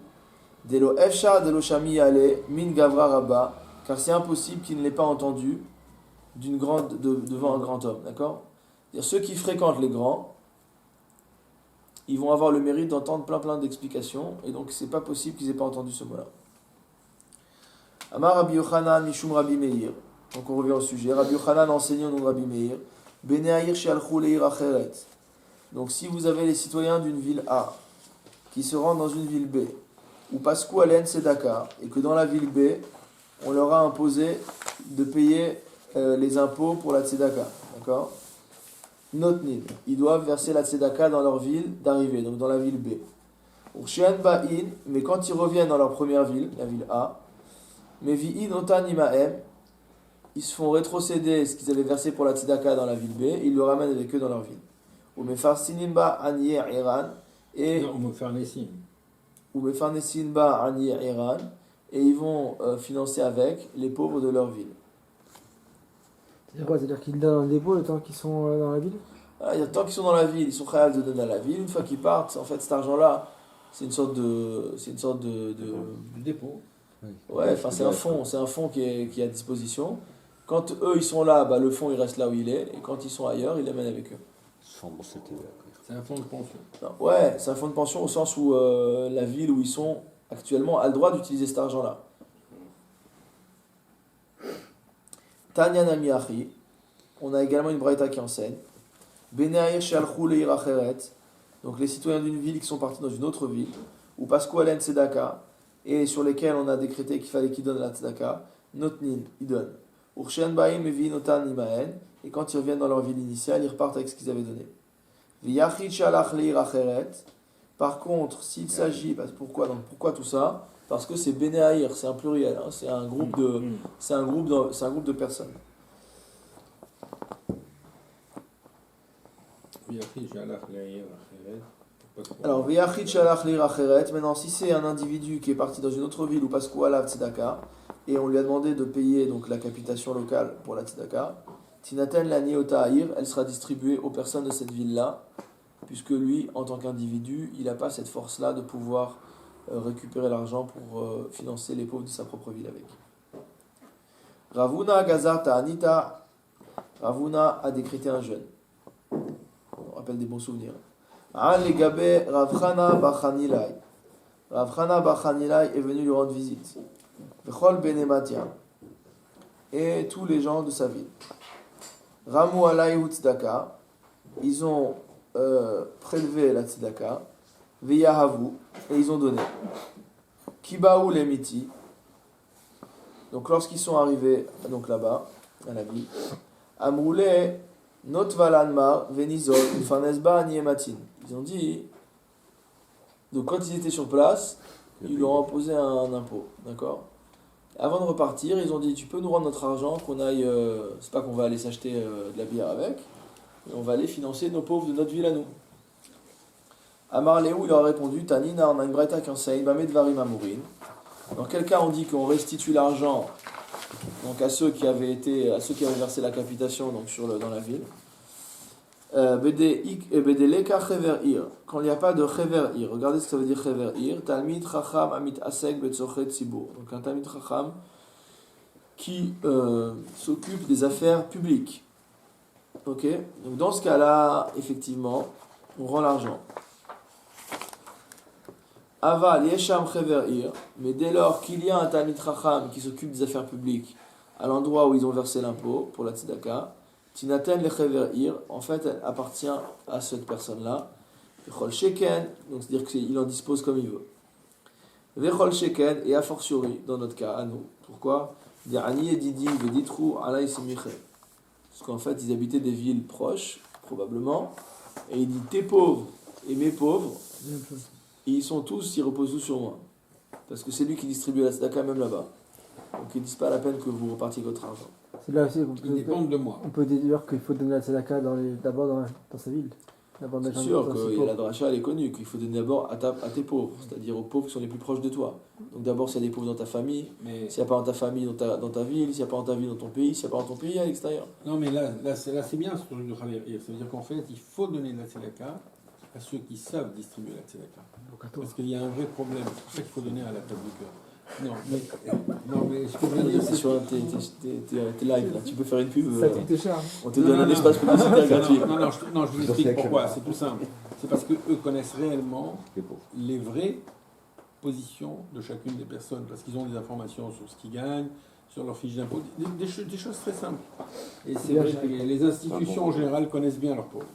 Delo Efsha Delo Shami Yale Min Gavra Rabba, car c'est impossible qu'il ne l'ait pas entendu devant un grand homme, d'accord? C'est-à-dire ceux qui fréquentent les grands, ils vont avoir le mérite d'entendre plein d'explications, et donc c'est pas possible qu'ils aient pas entendu ce mot-là. Amar Rabbi Yochanan Mishum Rabbi Meir, donc on revient au sujet. Rabbi Yochanan enseigne au nom de Rabbi Meir, Bene Aïr Shealchou Leir Acheret. Donc si vous avez les citoyens d'une ville A qui se rendent dans une ville B, ou Pascou Alen Sedaka, et que dans la ville B, on leur a imposé de payer les impôts pour la Tzedaka, d'accord? Notnin, ils doivent verser la Tzedaka dans leur ville d'arrivée, donc dans la ville B. Urshen Ba'in, mais quand ils reviennent dans leur première ville, la ville A, Mevi'in Otan Imaem, ils se font rétrocéder ce qu'ils avaient versé pour la Tzedaka dans la ville B, et ils le ramènent avec eux dans leur ville. Ou Mefarsinimba Anier Iran, et. Non, on va faire les signes. Ou Mefarnesinba Anier Iran, et ils vont financer avec les pauvres de leur ville. C'est quoi? C'est-à-dire qu'ils donnent un dépôt le temps qu'ils sont dans la ville? Il y a tant qu'ils sont dans la ville, ils sont prêts de donner à la ville. Une fois qu'ils partent, en fait, cet argent-là, c'est une sorte de dépôt. Ouais, enfin c'est un fonds qui est à disposition. Quand eux ils sont là, le fonds il reste là où il est, et quand ils sont ailleurs, ils l'amènent avec eux. C'est un fonds de pension. Non, ouais, c'est un fonds de pension au sens où la ville où ils sont actuellement a le droit d'utiliser cet argent-là. Tanya Nami Achi, on a également une braïta qui enseigne. Beneaïr Shalchou Leir Acheret, donc les citoyens d'une ville qui sont partis dans une autre ville, ou Pascou Alen Tzedaka, et sur lesquels on a décrété qu'il fallait qu'ils donnent la Tzedaka, Notnin, ils donnent. Urshen Baim Mevi Notan Imaen, et quand ils reviennent dans leur ville initiale, ils repartent avec ce qu'ils avaient donné. V'yachid Shalach Leir Acheret, par contre, s'il s'agit, pourquoi tout ça? Parce que c'est Beneaïr, c'est un pluriel, hein, c'est un groupe de personnes. Alors, V'yachid Shalach Leir Acheret, maintenant, si c'est un individu qui est parti dans une autre ville ou Pascou Alav Tzedaka, et on lui a demandé de payer donc la capitation locale pour la Tzedaka, Tinaten la Niota Aïr, elle sera distribuée aux personnes de cette ville-là, puisque lui, en tant qu'individu, il n'a pas cette force-là de pouvoir récupérer l'argent pour financer les pauvres de sa propre ville avec. Ravuna Gazarta Anita, Ravuna a décrété un jeûne. On rappelle des bons souvenirs. Legabe Ravchana Bachanilai. Ravchana Bachanilai est venu lui rendre visite. Vechol Benematia. Et tous les gens de sa ville. Ramu Alai Tzedaka. Ils ont prélevé la Tzedaka. Veyahavu. Et ils ont donné. Kibaou Lemiti. Donc lorsqu'ils sont arrivés donc là-bas, à la ville, Amroule Notvalanmar Venizol Fanesba Niematin. Ils ont dit, donc quand ils étaient sur place, ils leur ont imposé un impôt, d'accord? Avant de repartir, ils ont dit, tu peux nous rendre notre argent, qu'on aille, c'est pas qu'on va aller s'acheter de la bière avec, Et on va aller financer nos pauvres de notre ville à nous. Amar Léou, il leur a répondu, Tanina, on a une braïta qui enseigne, Bamed Varim Amourin. Dans quel cas on dit qu'on restitue l'argent donc à ceux qui avaient versé la capitation donc dans la ville. Bedeleka Chever Ir. Quand il n'y a pas de Chever Ir, regardez ce que ça veut dire Chever Ir. Talmid Chacham Amit Asek Betzochet Tzibur. Donc un Talmid Chacham qui s'occupe des affaires publiques. Ok. Donc dans ce cas-là, effectivement, on rend l'argent. Aval Yesham Chever Ir. Mais dès lors qu'il y a un Talmid Chacham qui s'occupe des affaires publiques à l'endroit où ils ont versé l'impôt pour la tzedaka, Tinaten le Chever Ir, en fait, elle appartient à cette personne-là. Vechol Sheken, donc c'est-à-dire qu'il en dispose comme il veut. Vechol Sheken, et a fortiori, dans notre cas, à nous. Pourquoi? Ani et Didi, Veditru, Alay Semiche. Parce qu'en fait, ils habitaient des villes proches, probablement, et il dit tes pauvres et mes pauvres, et ils reposent tous sur moi. Parce que c'est lui qui distribue la tzedaka même là-bas. Donc ils ne disent pas la peine que vous repartiez votre argent. C'est là aussi Ils dépendent de moi. on peut déduire qu'il faut donner la tzedaka d'abord dans sa ville. C'est sûr que la dracha elle est connue, qu'il faut donner d'abord à tes pauvres, c'est-à-dire aux pauvres qui sont les plus proches de toi. Donc d'abord s'il y a des pauvres dans ta famille, s'il n'y a pas dans ta famille, dans ta ville, s'il n'y a pas dans ta ville, dans ton pays, s'il n'y a pas dans ton pays, à l'extérieur. Non, mais là c'est bien ce truc de Chaver Ir. Ça veut dire qu'en fait, il faut donner de la tzedaka à ceux qui savent distribuer la tzedaka. Parce qu'il y a un vrai problème. C'est pour ça qu'il faut donner à la table du cœur. Non, mais ce que je veux dire, c'est sur tes lives, là. Tu peux faire une pub. Ça coûte cher. On te donne un espace publicitaire gratuit. Non, je vous explique pourquoi. C'est tout simple. C'est parce qu'eux connaissent réellement les vraies positions de chacune des personnes. Parce qu'ils ont des informations sur ce qu'ils gagnent, sur leurs fiches d'impôt, des choses très simples. Et c'est vrai que les institutions en général connaissent bien leurs pauvres.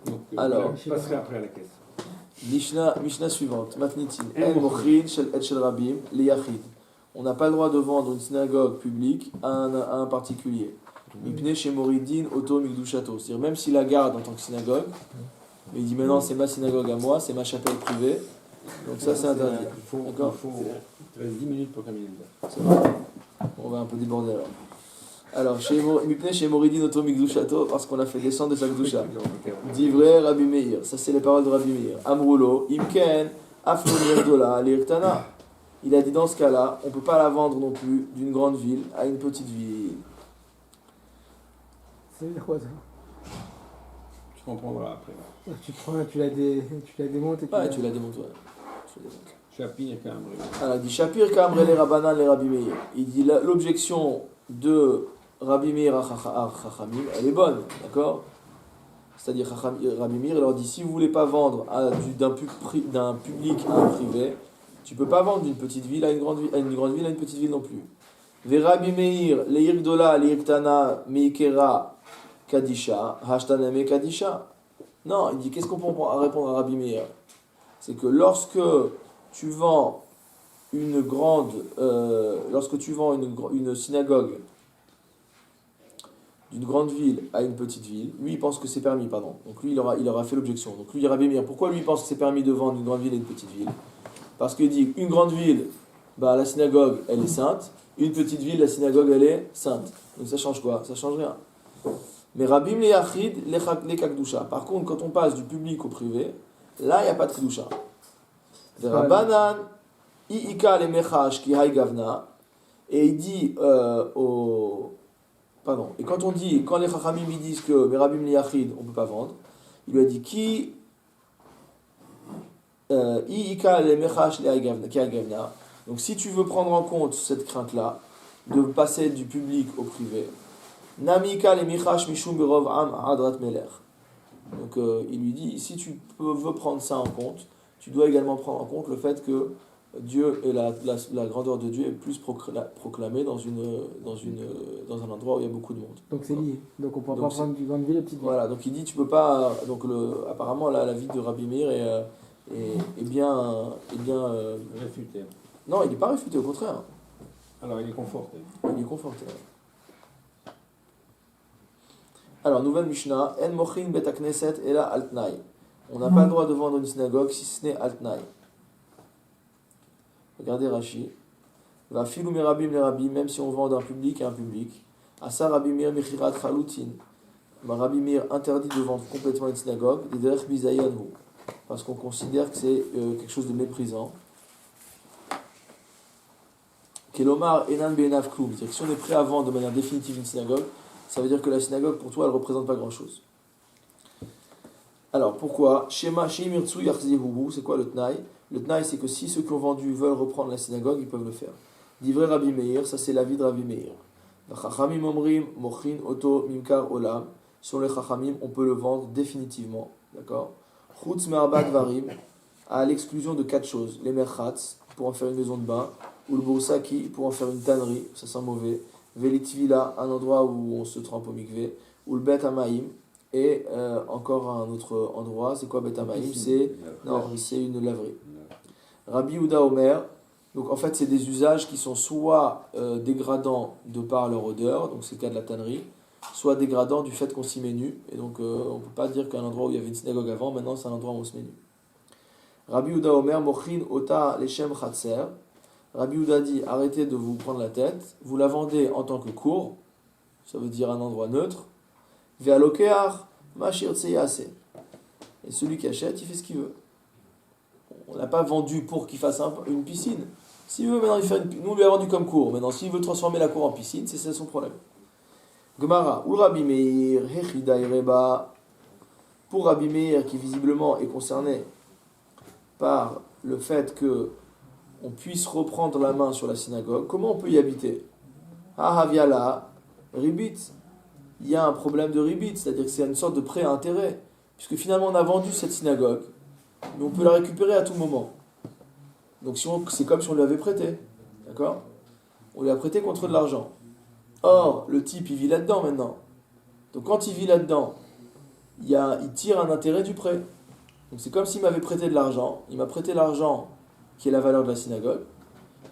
Donc, alors, je passerai après à la caisse. Mishnah suivante. Matnitin. En mochin shel et shel rabim liyachid. On n'a pas le droit de vendre une synagogue publique à un particulier. Mipne chez Moridin auto migdushato. C'est-à-dire même s'il la garde en tant que synagogue, mais il dit maintenant c'est ma synagogue à moi, c'est ma chapelle privée. Donc ça c'est interdit. D'accord. Il reste 10 minutes pour terminer. C'est vrai. On va un peu déborder alors. Alors, Mipne chez Moridin auto migdushato, parce qu'on a fait descendre de sa gdusha. Divrei Rabbi Meir, ça c'est les paroles de Rabbi Meir. Amroulo, Imken, Afnonir Dola, Lirtana. Il a dit dans ce cas-là, on ne peut pas la vendre non plus d'une grande ville à une petite ville. C'est quoi ça? Tu comprendras après. Tu la démontes et tu la démontes, ouais. Shapir Kamre. Alors, il dit Shapir Kamre les Rabbanan les Rabbi Meir. Il dit l'objection de Rabbi Meir à Chachamim, elle est bonne, d'accord? C'est-à-dire Rabbi Meir leur dit si vous voulez pas vendre d'un public à un privé, tu peux pas vendre d'une petite ville à une grande ville, à une petite ville non plus. Ve Rabbi Meir leirgdola leirktana meikera kadisha hashtaname kadisha. Non, il dit qu'est-ce qu'on peut répondre à Rabbi Meir? C'est que lorsque tu vends une synagogue d'une grande ville à une petite ville, lui il pense que c'est permis, pardon. Donc lui il aura fait l'objection. Donc lui il Rabbi Meir, pourquoi lui il pense que c'est permis de vendre une grande ville à une petite ville? Parce qu'il dit une grande ville, la synagogue elle est sainte, une petite ville, la synagogue elle est sainte. Donc ça change quoi? Ça change rien. Mais Rabbi le Yachid le Kakdusha. Par contre, quand on passe du public au privé, là il n'y a pas de Kedusha. Rabbanan Iika le Mechash ki hay gavna. Et il dit et quand les Chachamim disent que Merabim le Yachid on ne peut pas vendre, il lui a dit ki Iika le Mechash ki hay gavna. Donc si tu veux prendre en compte cette crainte-là, de passer du public au privé, Namika le Mechash mishum berov am adrat meler. Donc il lui dit, si tu veux prendre ça en compte, tu dois également prendre en compte le fait que Dieu et la grandeur de Dieu est plus proclamée dans un endroit où il y a beaucoup de monde. Donc c'est lié. Donc on ne pourra pas prendre du grande ville et petite ville. Voilà, donc il dit tu peux pas. Donc apparemment là, la vie de Rabbi Meir est bien réfuté. Non, il n'est pas réfuté, au contraire. Alors il est conforté. Il est conforté. Alors nouvelle Mishnah, En mochin bet knesset ela altnai. On n'a pas le droit de vendre une synagogue si ce n'est altnai. Regardez Rashi. Va filou merabim les rabim, même si on vend d'un public à un public. Asa Rabbi Meir mechirat chalutin. Rabbi Meir interdit de vendre complètement une synagogue, parce qu'on considère que c'est quelque chose de méprisant. Kelomar Enan Be'enav Kloum, c'est-à-dire que si on est prêt à vendre de manière définitive une synagogue, ça veut dire que la synagogue pour toi elle ne représente pas grand-chose. Alors pourquoi Shema Sheimirtsu Yakhzihuhu, c'est quoi le Tnaï? Le Tnaï c'est que si ceux qui ont vendu veulent reprendre la synagogue, ils peuvent le faire. Divrei Rabbi Meir, ça c'est l'avis de Rabbi Meir. Chachamim Omrim Mochin Oto Mimkar Olam. Sur les Chachamim, on peut le vendre définitivement. D'accord? Chutz Me'arba Dvarim, à l'exclusion de 4 choses. Les merchatz, pour en faire une maison de bain. Ou le Boursaki, pour en faire une tannerie, ça sent mauvais. Velitvila, un endroit où on se trempe au mikvé. Ou le Bet Amaim. Et encore un autre endroit, c'est quoi Bet Amaim? C'est une laverie. Rabbi Yehuda Omer, donc en fait c'est des usages qui sont soit dégradants de par leur odeur, donc c'est le cas de la tannerie, soit dégradants du fait qu'on s'y met nu. Et donc on ne peut pas dire qu'un endroit où il y avait une synagogue avant, maintenant c'est un endroit où on se met nu. Rabbi Yehuda Omer, Mochin Ota Leshem Chatser. Rabbi Yehuda dit arrêtez de vous prendre la tête, vous la vendez en tant que cour, ça veut dire un endroit neutre. Ve'alokeach mashir tseyase. Et celui qui achète, il fait ce qu'il veut. On n'a pas vendu pour qu'il fasse une piscine. S'il veut maintenant il fait nous on lui a vendu comme cour. Maintenant s'il veut transformer la cour en piscine, c'est ça son problème. Gemara, ou Rabbi Meir, Hechida Ireba. Pour Rabbi Meir qui visiblement est concerné par le fait que on puisse reprendre la main sur la synagogue, comment on peut y habiter? Ah Haviala, Ribit. Il y a un problème de ribit, c'est-à-dire que c'est une sorte de prêt à intérêt, puisque finalement on a vendu cette synagogue, mais on peut la récupérer à tout moment. Donc c'est comme si on lui avait prêté, d'accord? On lui a prêté contre de l'argent. Or, le type il vit là-dedans maintenant. Donc quand il vit là-dedans, il tire un intérêt du prêt. Donc c'est comme s'il m'avait prêté de l'argent, il m'a prêté l'argent qui est la valeur de la synagogue,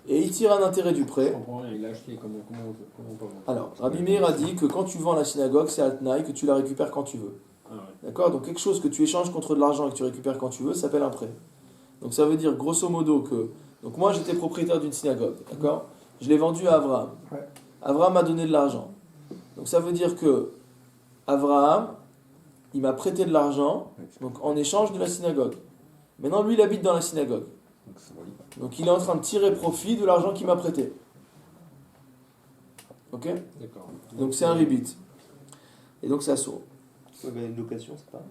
et il tire un intérêt du prêt. Je comprends rien, il a acheté, comment on peut vendre? Alors, Rabbi Meir a dit que quand tu vends la synagogue, c'est Altnaï, que tu la récupères quand tu veux. Ah ouais. D'accord? Donc quelque chose que tu échanges contre de l'argent et que tu récupères quand tu veux, ça s'appelle un prêt. Donc ça veut dire grosso modo que... Donc moi j'étais propriétaire d'une synagogue, d'accord? Je l'ai vendue à Abraham. Ouais. Abraham m'a donné de l'argent. Donc ça veut dire que Abraham, il m'a prêté de l'argent, donc en échange de la synagogue. Maintenant lui il habite dans la synagogue. Donc il est en train de tirer profit de l'argent qu'il m'a prêté. Ok? D'accord. Donc c'est un ribit. Et donc c'est assourd. Ouais, mais une location, c'est pas.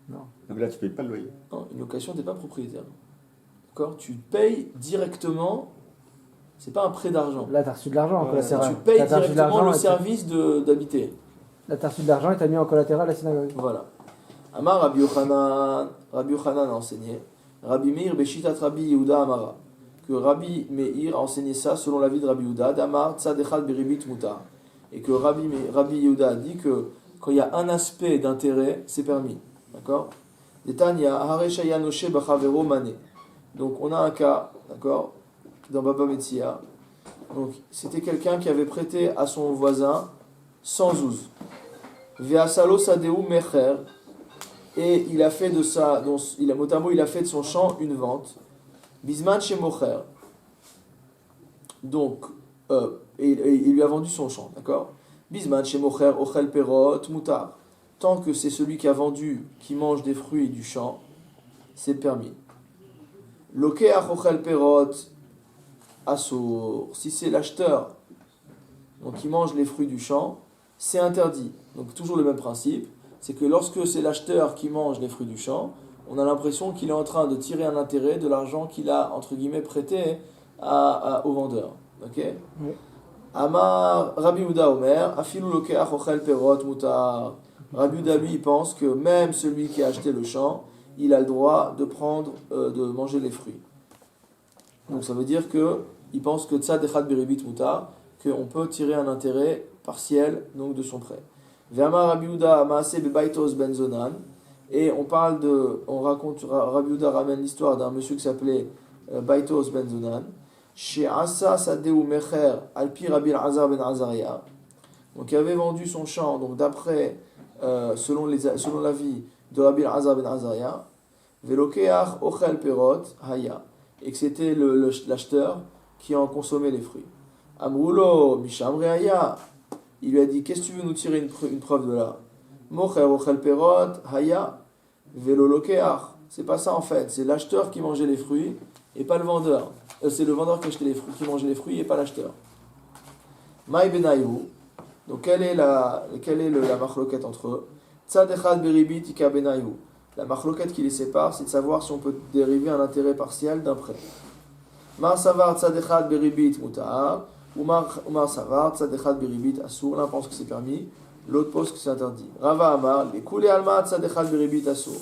Non. Donc là, tu payes pas le loyer. Non, une location, tu n'es pas propriétaire. D'accord? Tu payes directement, c'est pas un prêt d'argent. Là, tu as reçu de l'argent en Ouais, collatéral. Tu payes T'as reçu de directement l'argent le et service d'habiter. Là, tu as reçu de l'argent et tu as mis en collatéral la synagogue. Voilà. Amar Rabbi Yochanan a enseigné. Rabbi Meir Beshitat Rabbi Yehuda Amara. Que Rabbi Meir a enseigné ça selon l'avis de Rabbi Yehuda. Damar Tzadechad Beribit Mutar. Et que Rabbi Yehuda a dit que quand il y a un aspect d'intérêt, c'est permis. D'accord? Detania Hareshaya Noshe Bachavero Mane. Donc on a un cas, d'accord, dans Baba Metzia. Donc c'était quelqu'un qui avait prêté à son voisin 100 zouz. Veasalo Sadeu Mecher. Et il a fait de ça, mot il a fait de son champ une vente. Bisman chez Mocher. Donc, et il lui a vendu son champ, d'accord? Bisman chez Mocher, Ochel Perot, Mutar. Tant que c'est celui qui a vendu, qui mange des fruits du champ, c'est permis. Lokeach Ochel Perot, Assour. Si c'est l'acheteur, donc qui mange les fruits du champ, c'est interdit. Donc, toujours le même principe. C'est que lorsque c'est l'acheteur qui mange les fruits du champ, on a l'impression qu'il est en train de tirer un intérêt de l'argent qu'il a, entre guillemets, prêté au vendeur. Ok? Oui. Amar Rabbi Yehuda Omer, Afilu lokeach ochel perot mutar. Rabbi Yehuda, lui, il pense que même celui qui a acheté le champ, il a le droit de manger les fruits. Donc ça veut dire qu'il pense que tzad echad beribit mutar, qu'on peut tirer un intérêt partiel donc de son prêt. Ve'amar Rabbi Yehuda maaseh bebaitos ben zonan. Et on raconte, Rabbi Yehuda ramène l'histoire d'un monsieur qui s'appelait Baitos ben Zonan. Chez Asa Sadeu Mecher Alpi Rabbi Azar ben Azaria. Donc il avait vendu son champ, donc d'après, selon l'avis de Rabbi Azar ben Azaria. Velokeach Ochel Perot Haya. Et que c'était l'acheteur qui en consommait les fruits. Amrulo Mishamre Haya. il lui a dit, qu'est-ce que tu veux nous tirer une preuve de là? Mocher ochel perot, haya, velo lokeach. C'est pas ça en fait, c'est l'acheteur qui mangeait les fruits et pas le vendeur. C'est le vendeur qui achetait les fruits, qui mangeait les fruits et pas l'acheteur. Maï benayu. Donc quelle est la machloket entre eux? Tzad echad beribit ika benayu. La machloket qui les sépare, c'est de savoir si on peut dériver un intérêt partiel d'un prêt. Mar savar tzad echad beribit mutar, ou mar savar tzad echad beribit asur. L'un pense que c'est permis, l'autre pense que c'est interdit. Rava amar, les koulé alma tzad echad beribit asur.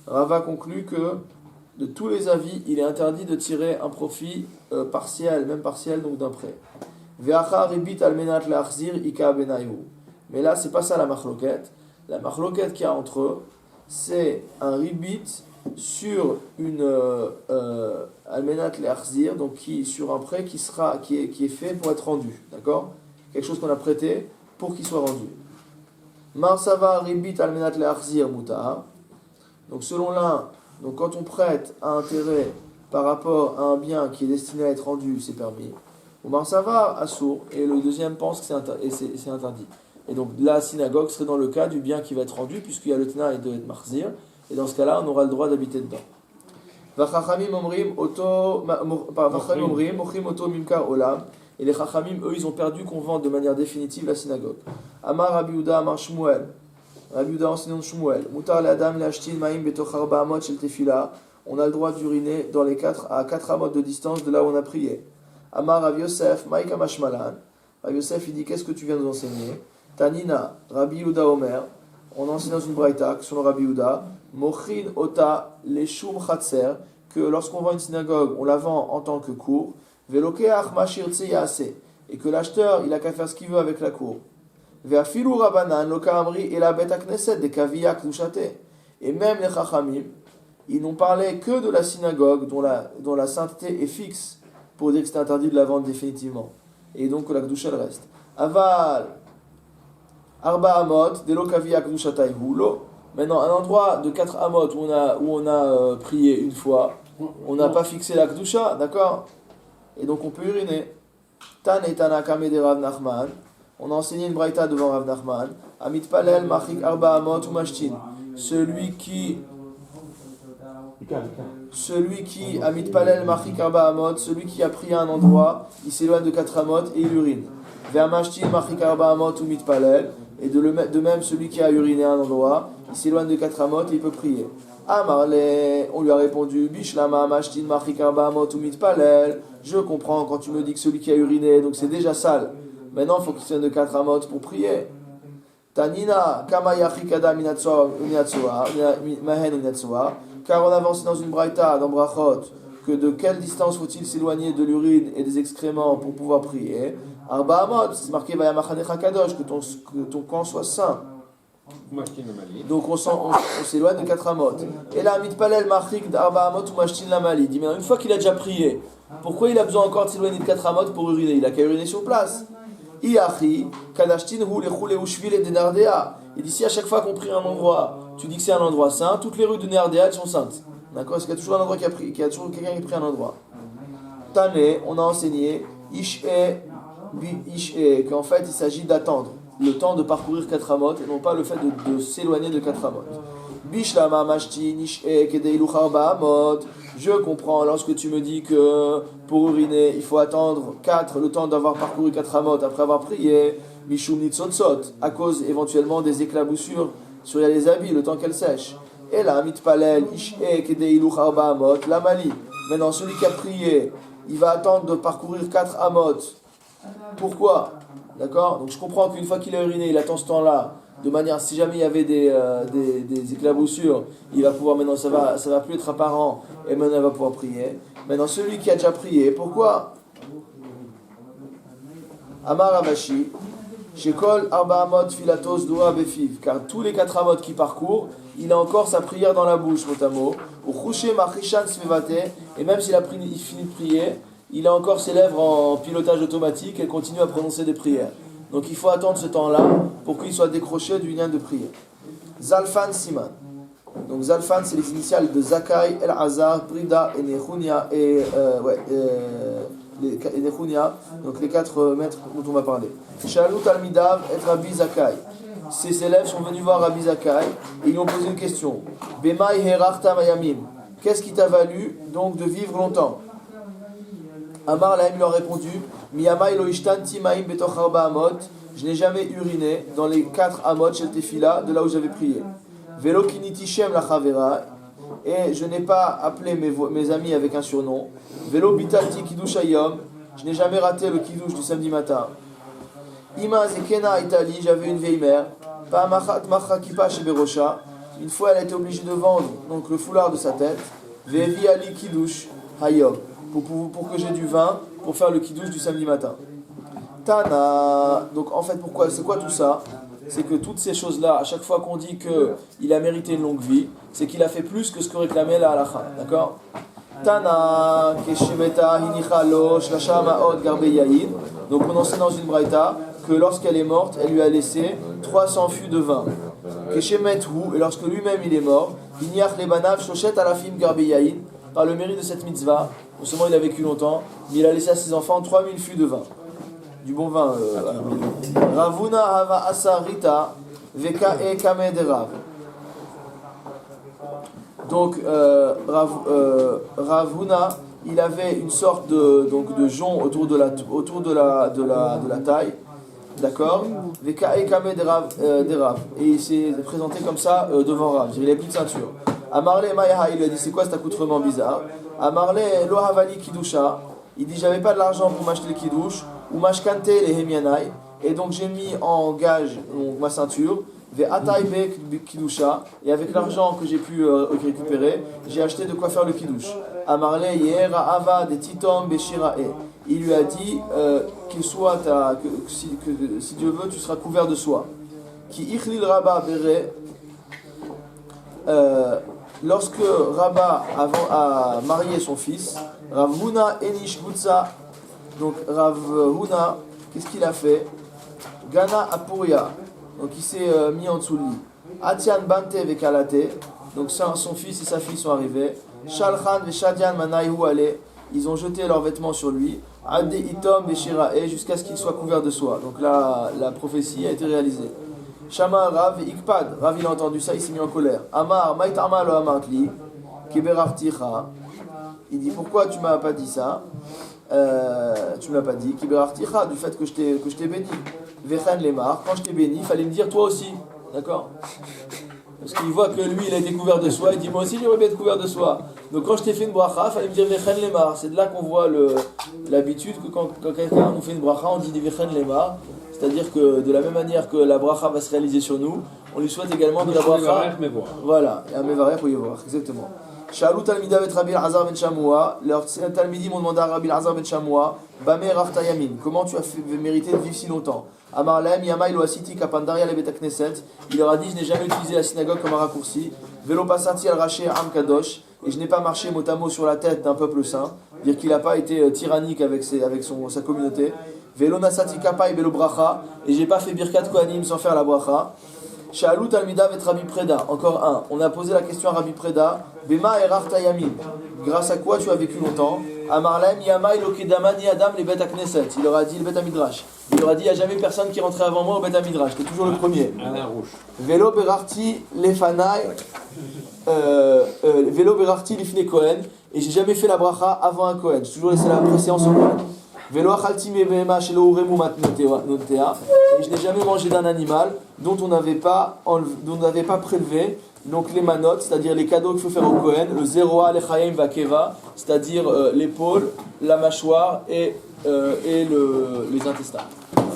Rava conclut que de tous les avis, il est interdit de tirer un profit partiel, même partiel, donc d'un prêt. Ve'achar ribit almenat le'achzir ika benayu. Mais là, c'est pas ça la machloket. La machloket qu'il y a entre eux, c'est un ribit sur une almenat le'achzir, donc sur un prêt qui est fait pour être rendu, d'accord? Quelque chose qu'on a prêté pour qu'il soit rendu. Mar sava ribit almenat le'achzir mutar. Donc selon l'un, donc quand on prête un intérêt par rapport à un bien qui est destiné à être rendu, c'est permis. Omar Savar assour, et le deuxième pense que c'est interdit. Et donc la synagogue serait dans le cas du bien qui va être rendu, puisqu'il y a le tena et de marzir, et dans ce cas-là, on aura le droit d'habiter dedans. Vachachamim omrim mochrim oto mimkar olam. Et les chachamim, eux, ils ont perdu qu'on vende de manière définitive la synagogue. Amar Rabbi Yehuda Amar Shmuel. Rabbi Yehuda enseignant de Shmuel. Mutar l'adam l'ashtin maim betoch arba amot shel tefila. On a le droit d'uriner à 4 amot de distance de là où on a prié. Amar Rav Yosef, Maïka Mashmalan. Rav Yosef, il dit, qu'est-ce que tu viens de nous enseigner? Tanina, Rabbi Yehuda Omer. On enseigne dans une braïta, sur le Rabbi Yehuda, Mochin Ota, Leshum Chatser, que lorsqu'on vend une synagogue, on la vend en tant que cour. Velokeach Mashir Tseyase. Et que l'acheteur, il a qu'à faire ce qu'il veut avec la cour. Veafilu Rabanan, Loka Amri, et la Beta Knesset, des Kaviyak Dushate. Et même les Chachamim, ils n'ont parlé que de la synagogue, dont la sainteté est fixe, pour dire que c'est interdit de la vendre définitivement. Et donc que la Kedusha elle reste. Aval, Arba Amot, Delo Kavia Kedusha Taïhu, Lo. Maintenant, un endroit de 4 Amot où on a prié une fois, on n'a pas fixé la Kedusha, d'accord? Et donc on peut uriner. Tan et Tana Kame de Rav Nachman. On a enseigné une braïta devant Rav Nachman. Amit Palel, Machik Arba Amot ou Mashtin. Celui qui Amit Palel Machik Arba Amot, celui qui a prié à un endroit, il s'éloigne de 4 Amot et il urine. Ve'amashtin Machik Arba Amot ou Mitpalel. Et de même, celui qui a uriné à un endroit, il s'éloigne de 4 Amot et il peut prier. Amarle, on lui a répondu, Bishlama Mashtin Machik Arba Amot ou Mitpalel. Je comprends quand tu me dis que celui qui a uriné, donc c'est déjà sale. Maintenant, il faut qu'il s'éloigne de 4 Amot pour prier. Tanina, Kama Yachikada Minatsoa, Mahen Minatsoa. Car on avance dans une braïta, dans Brachot, que de quelle distance faut-il s'éloigner de l'urine et des excréments pour pouvoir prier? Arba Amot, c'est marqué Vayamachanecha Kadosh, que ton camp soit saint. Donc on s'éloigne de 4 Amot. Et là, Mitpalel Machik d'Arba Amot ou Mashtin Lamali. Il dit maintenant, une fois qu'il a déjà prié, pourquoi il a besoin encore de s'éloigner de 4 Amot pour uriner? Il a qu'à uriner sur place. Iachi, Kadashtin hu lechule ushvil et denardea. Il dit si à chaque fois qu'on prie un endroit, tu dis que c'est un endroit saint, toutes les rues de Nerdea sont saintes. D'accord? Est-ce qu'il y a toujours un endroit qu'il y a toujours quelqu'un qui prie un endroit? Tane, on a enseigné qu'en fait il s'agit d'attendre le temps de parcourir 4 amot et non pas le fait de s'éloigner de 4 amot. Bishlama mashti nish'e kedeilu charba amot. Je comprends lorsque tu me dis que pour uriner, il faut attendre le temps d'avoir parcouru 4 amot après avoir prié. Mishum nitzotzot, à cause éventuellement des éclaboussures sur les habits, le temps qu'elles sèchent. Et là, mitpalel, ish'e kedeilu charba amot, la mali. Maintenant, celui qui a prié, il va attendre de parcourir 4 amot. Pourquoi? D'accord? Donc je comprends qu'une fois qu'il a uriné, il attend ce temps-là, de manière, si jamais il y avait des éclaboussures, il va pouvoir, maintenant ça va plus être apparent, et maintenant il va pouvoir prier. Maintenant celui qui a déjà prié, pourquoi? Amar Avashi, Shekol Arba Amot Filatos Doa Befiv, car tous les 4 amot qui parcourent, il a encore sa prière dans la bouche, motamo, ou Chouché Machishan Svevate, et même s'il a fini de prier, il a encore ses lèvres en pilotage automatique et continue à prononcer des prières. Donc il faut attendre ce temps-là pour qu'il soit décroché du lien de prière. Zalfan Siman. Donc Zalfan, c'est les initiales de Zakai, El Hazar, Brida et Nechunia et les Nechunia, donc les 4 maîtres dont on va parler. Shalut Talmidav et Rabbi Zakai. Ses élèves sont venus voir Rabbi Zakai et ils lui ont posé une question. Bemai herachta mayamim. Qu'est-ce qui t'a valu donc de vivre longtemps? Amar Lahem lui a répondu, Miyamai lo ishtanti maim betoch arba amot. Je n'ai jamais uriné dans les 4 amot shel tefila, de là où j'avais prié. Velo kiniti shem la chavera. Et je n'ai pas appelé mes amis avec un surnom. Velo bitalti kiddush hayom. Je n'ai jamais raté le kiddush du samedi matin. Ima zekena itali, j'avais une vieille mère. Pa'amachat macha kippa sheberosha. Une fois, elle a été obligée de vendre donc le foulard de sa tête. Vevi ali kiddush hayom. Pour que j'ai du vin pour faire le kiddush du samedi matin. Tana. Donc en fait, pourquoi? C'est quoi tout ça? C'est que toutes ces choses-là, à chaque fois qu'on dit qu'il a mérité une longue vie, c'est qu'il a fait plus que ce que réclamait la halakha. D'accord? Tana, Keshemeta, Hinichalo, Shlasha Ma'od, Garbe Yahin. Donc on enseigne dans une braïta que lorsqu'elle est morte, elle lui a laissé 300 fûts de vin. Keshemethu, et lorsque lui-même il est mort, Hiniach Lebanav, Shoshet Alafim, Garbe Yahin. Par le mérite de cette mitzvah, non seulement il a vécu longtemps, mais il a laissé à ses enfants 3000 fûts de vin. Du bon vin. Ravuna hava asarita veka e kame de Rav. Donc Ravuna, il avait une sorte de jonc autour de la taille, d'accord. Veka e kame de Rav. Et il s'est présenté comme ça devant Rav. Il n'avait plus de ceinture. Amarle Mayaha, il lui a dit c'est quoi cet accoutrement bizarre? Amarle lo havali kidusha. Il dit j'avais pas de l'argent pour m'acheter le kiddush ou mashkante les hemianai, et donc j'ai mis en gage donc, ma ceinture ve ataibe kidusha, et avec l'argent que j'ai pu récupérer, j'ai acheté de quoi faire le kiddush. Amarle yera ava de titom beshirae. Il lui a dit qu'il soit si Dieu veut tu seras couvert de soie. Ki ichlil rabba bere. Lorsque Rabba a marié son fils, Rav Huna Enish Gutsa, donc Rav Huna, qu'est-ce qu'il a fait? Gana Apuria, donc il s'est mis en dessous de lui. Atian Bante Vekalate, donc son fils et sa fille sont arrivés. Shalchan Veshadian Manaihu Ale, ils ont jeté leurs vêtements sur lui. Ade Itom Veshirae, jusqu'à ce qu'il soit couvert de soie. Donc là, la prophétie a été réalisée. Shama Rav Ikpad, Rav il a entendu ça, il s'est mis en colère. Amar, Maïtama lo Amartli, Kiberarticha. Il dit pourquoi tu m'as pas dit ça? Tu me l'as pas dit. Kiberarticha, du fait que je t'ai béni. Vechen Lemar, quand je t'ai béni, il fallait me dire toi aussi. D'accord? Parce qu'il voit que lui il a été couvert de soie, il dit moi aussi j'aimerais bien être couvert de soie. Donc quand je t'ai fait une bracha, il fallait me dire Vechen Lemar. C'est de là qu'on voit l'habitude que quand quelqu'un nous fait une bracha, on dit Vechen Lemar. C'est-à-dire que de la même manière que la bracha va se réaliser sur nous, on lui souhaite également de la bracha. Voilà, et un mevarech pour y voir, exactement. Shalou Talmida et Rabbi Azar ben Shamoua, leurs Talmidim m'ont demandé à Rabbi Azar ben Shamoua, Bame Rafta Yamin, comment tu as mérité de vivre si longtemps? Amar Lahem Yamaï lo Asiti Kapandaria le Bet Knesset, il leur a dit je n'ai jamais utilisé la synagogue comme un raccourci, Velo Passati al Raché Am Kadosh, et je n'ai pas marché mot à mot sur la tête d'un peuple saint, dire qu'il n'a pas été tyrannique avec sa communauté. Velo Nasati Kapai Velo Bracha, et j'ai pas fait Birkat Kohanim sans faire la bracha. Shalut Talmida et Rabbi Preda, encore un. On a posé la question à Rabbi Preda, Bema Erachta Yamin, grâce à quoi tu as vécu longtemps? Amarlem Yamai Lokedamani Adam le Bet Knesset, il leur a dit le Bet Midrash. Il leur a dit il n'y a jamais personne qui est rentré avant moi au Bet Midrash, j'étais toujours le premier. Velo Berarti Lefanai, Velo Berarti Lifne Kohen, et j'ai jamais fait la bracha avant un Kohen, j'ai toujours laissé la préséance au Kohen. Velo achalti mebehema shelo uremu matnotea, et je n'ai jamais mangé d'un animal dont on n'avait pas prélevé donc les manotes, c'est-à-dire les cadeaux qu'il faut faire au Kohen, le zeroa lechayim vakeva, c'est-à-dire l'épaule, la mâchoire et les intestins.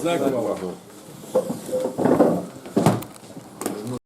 D'accord.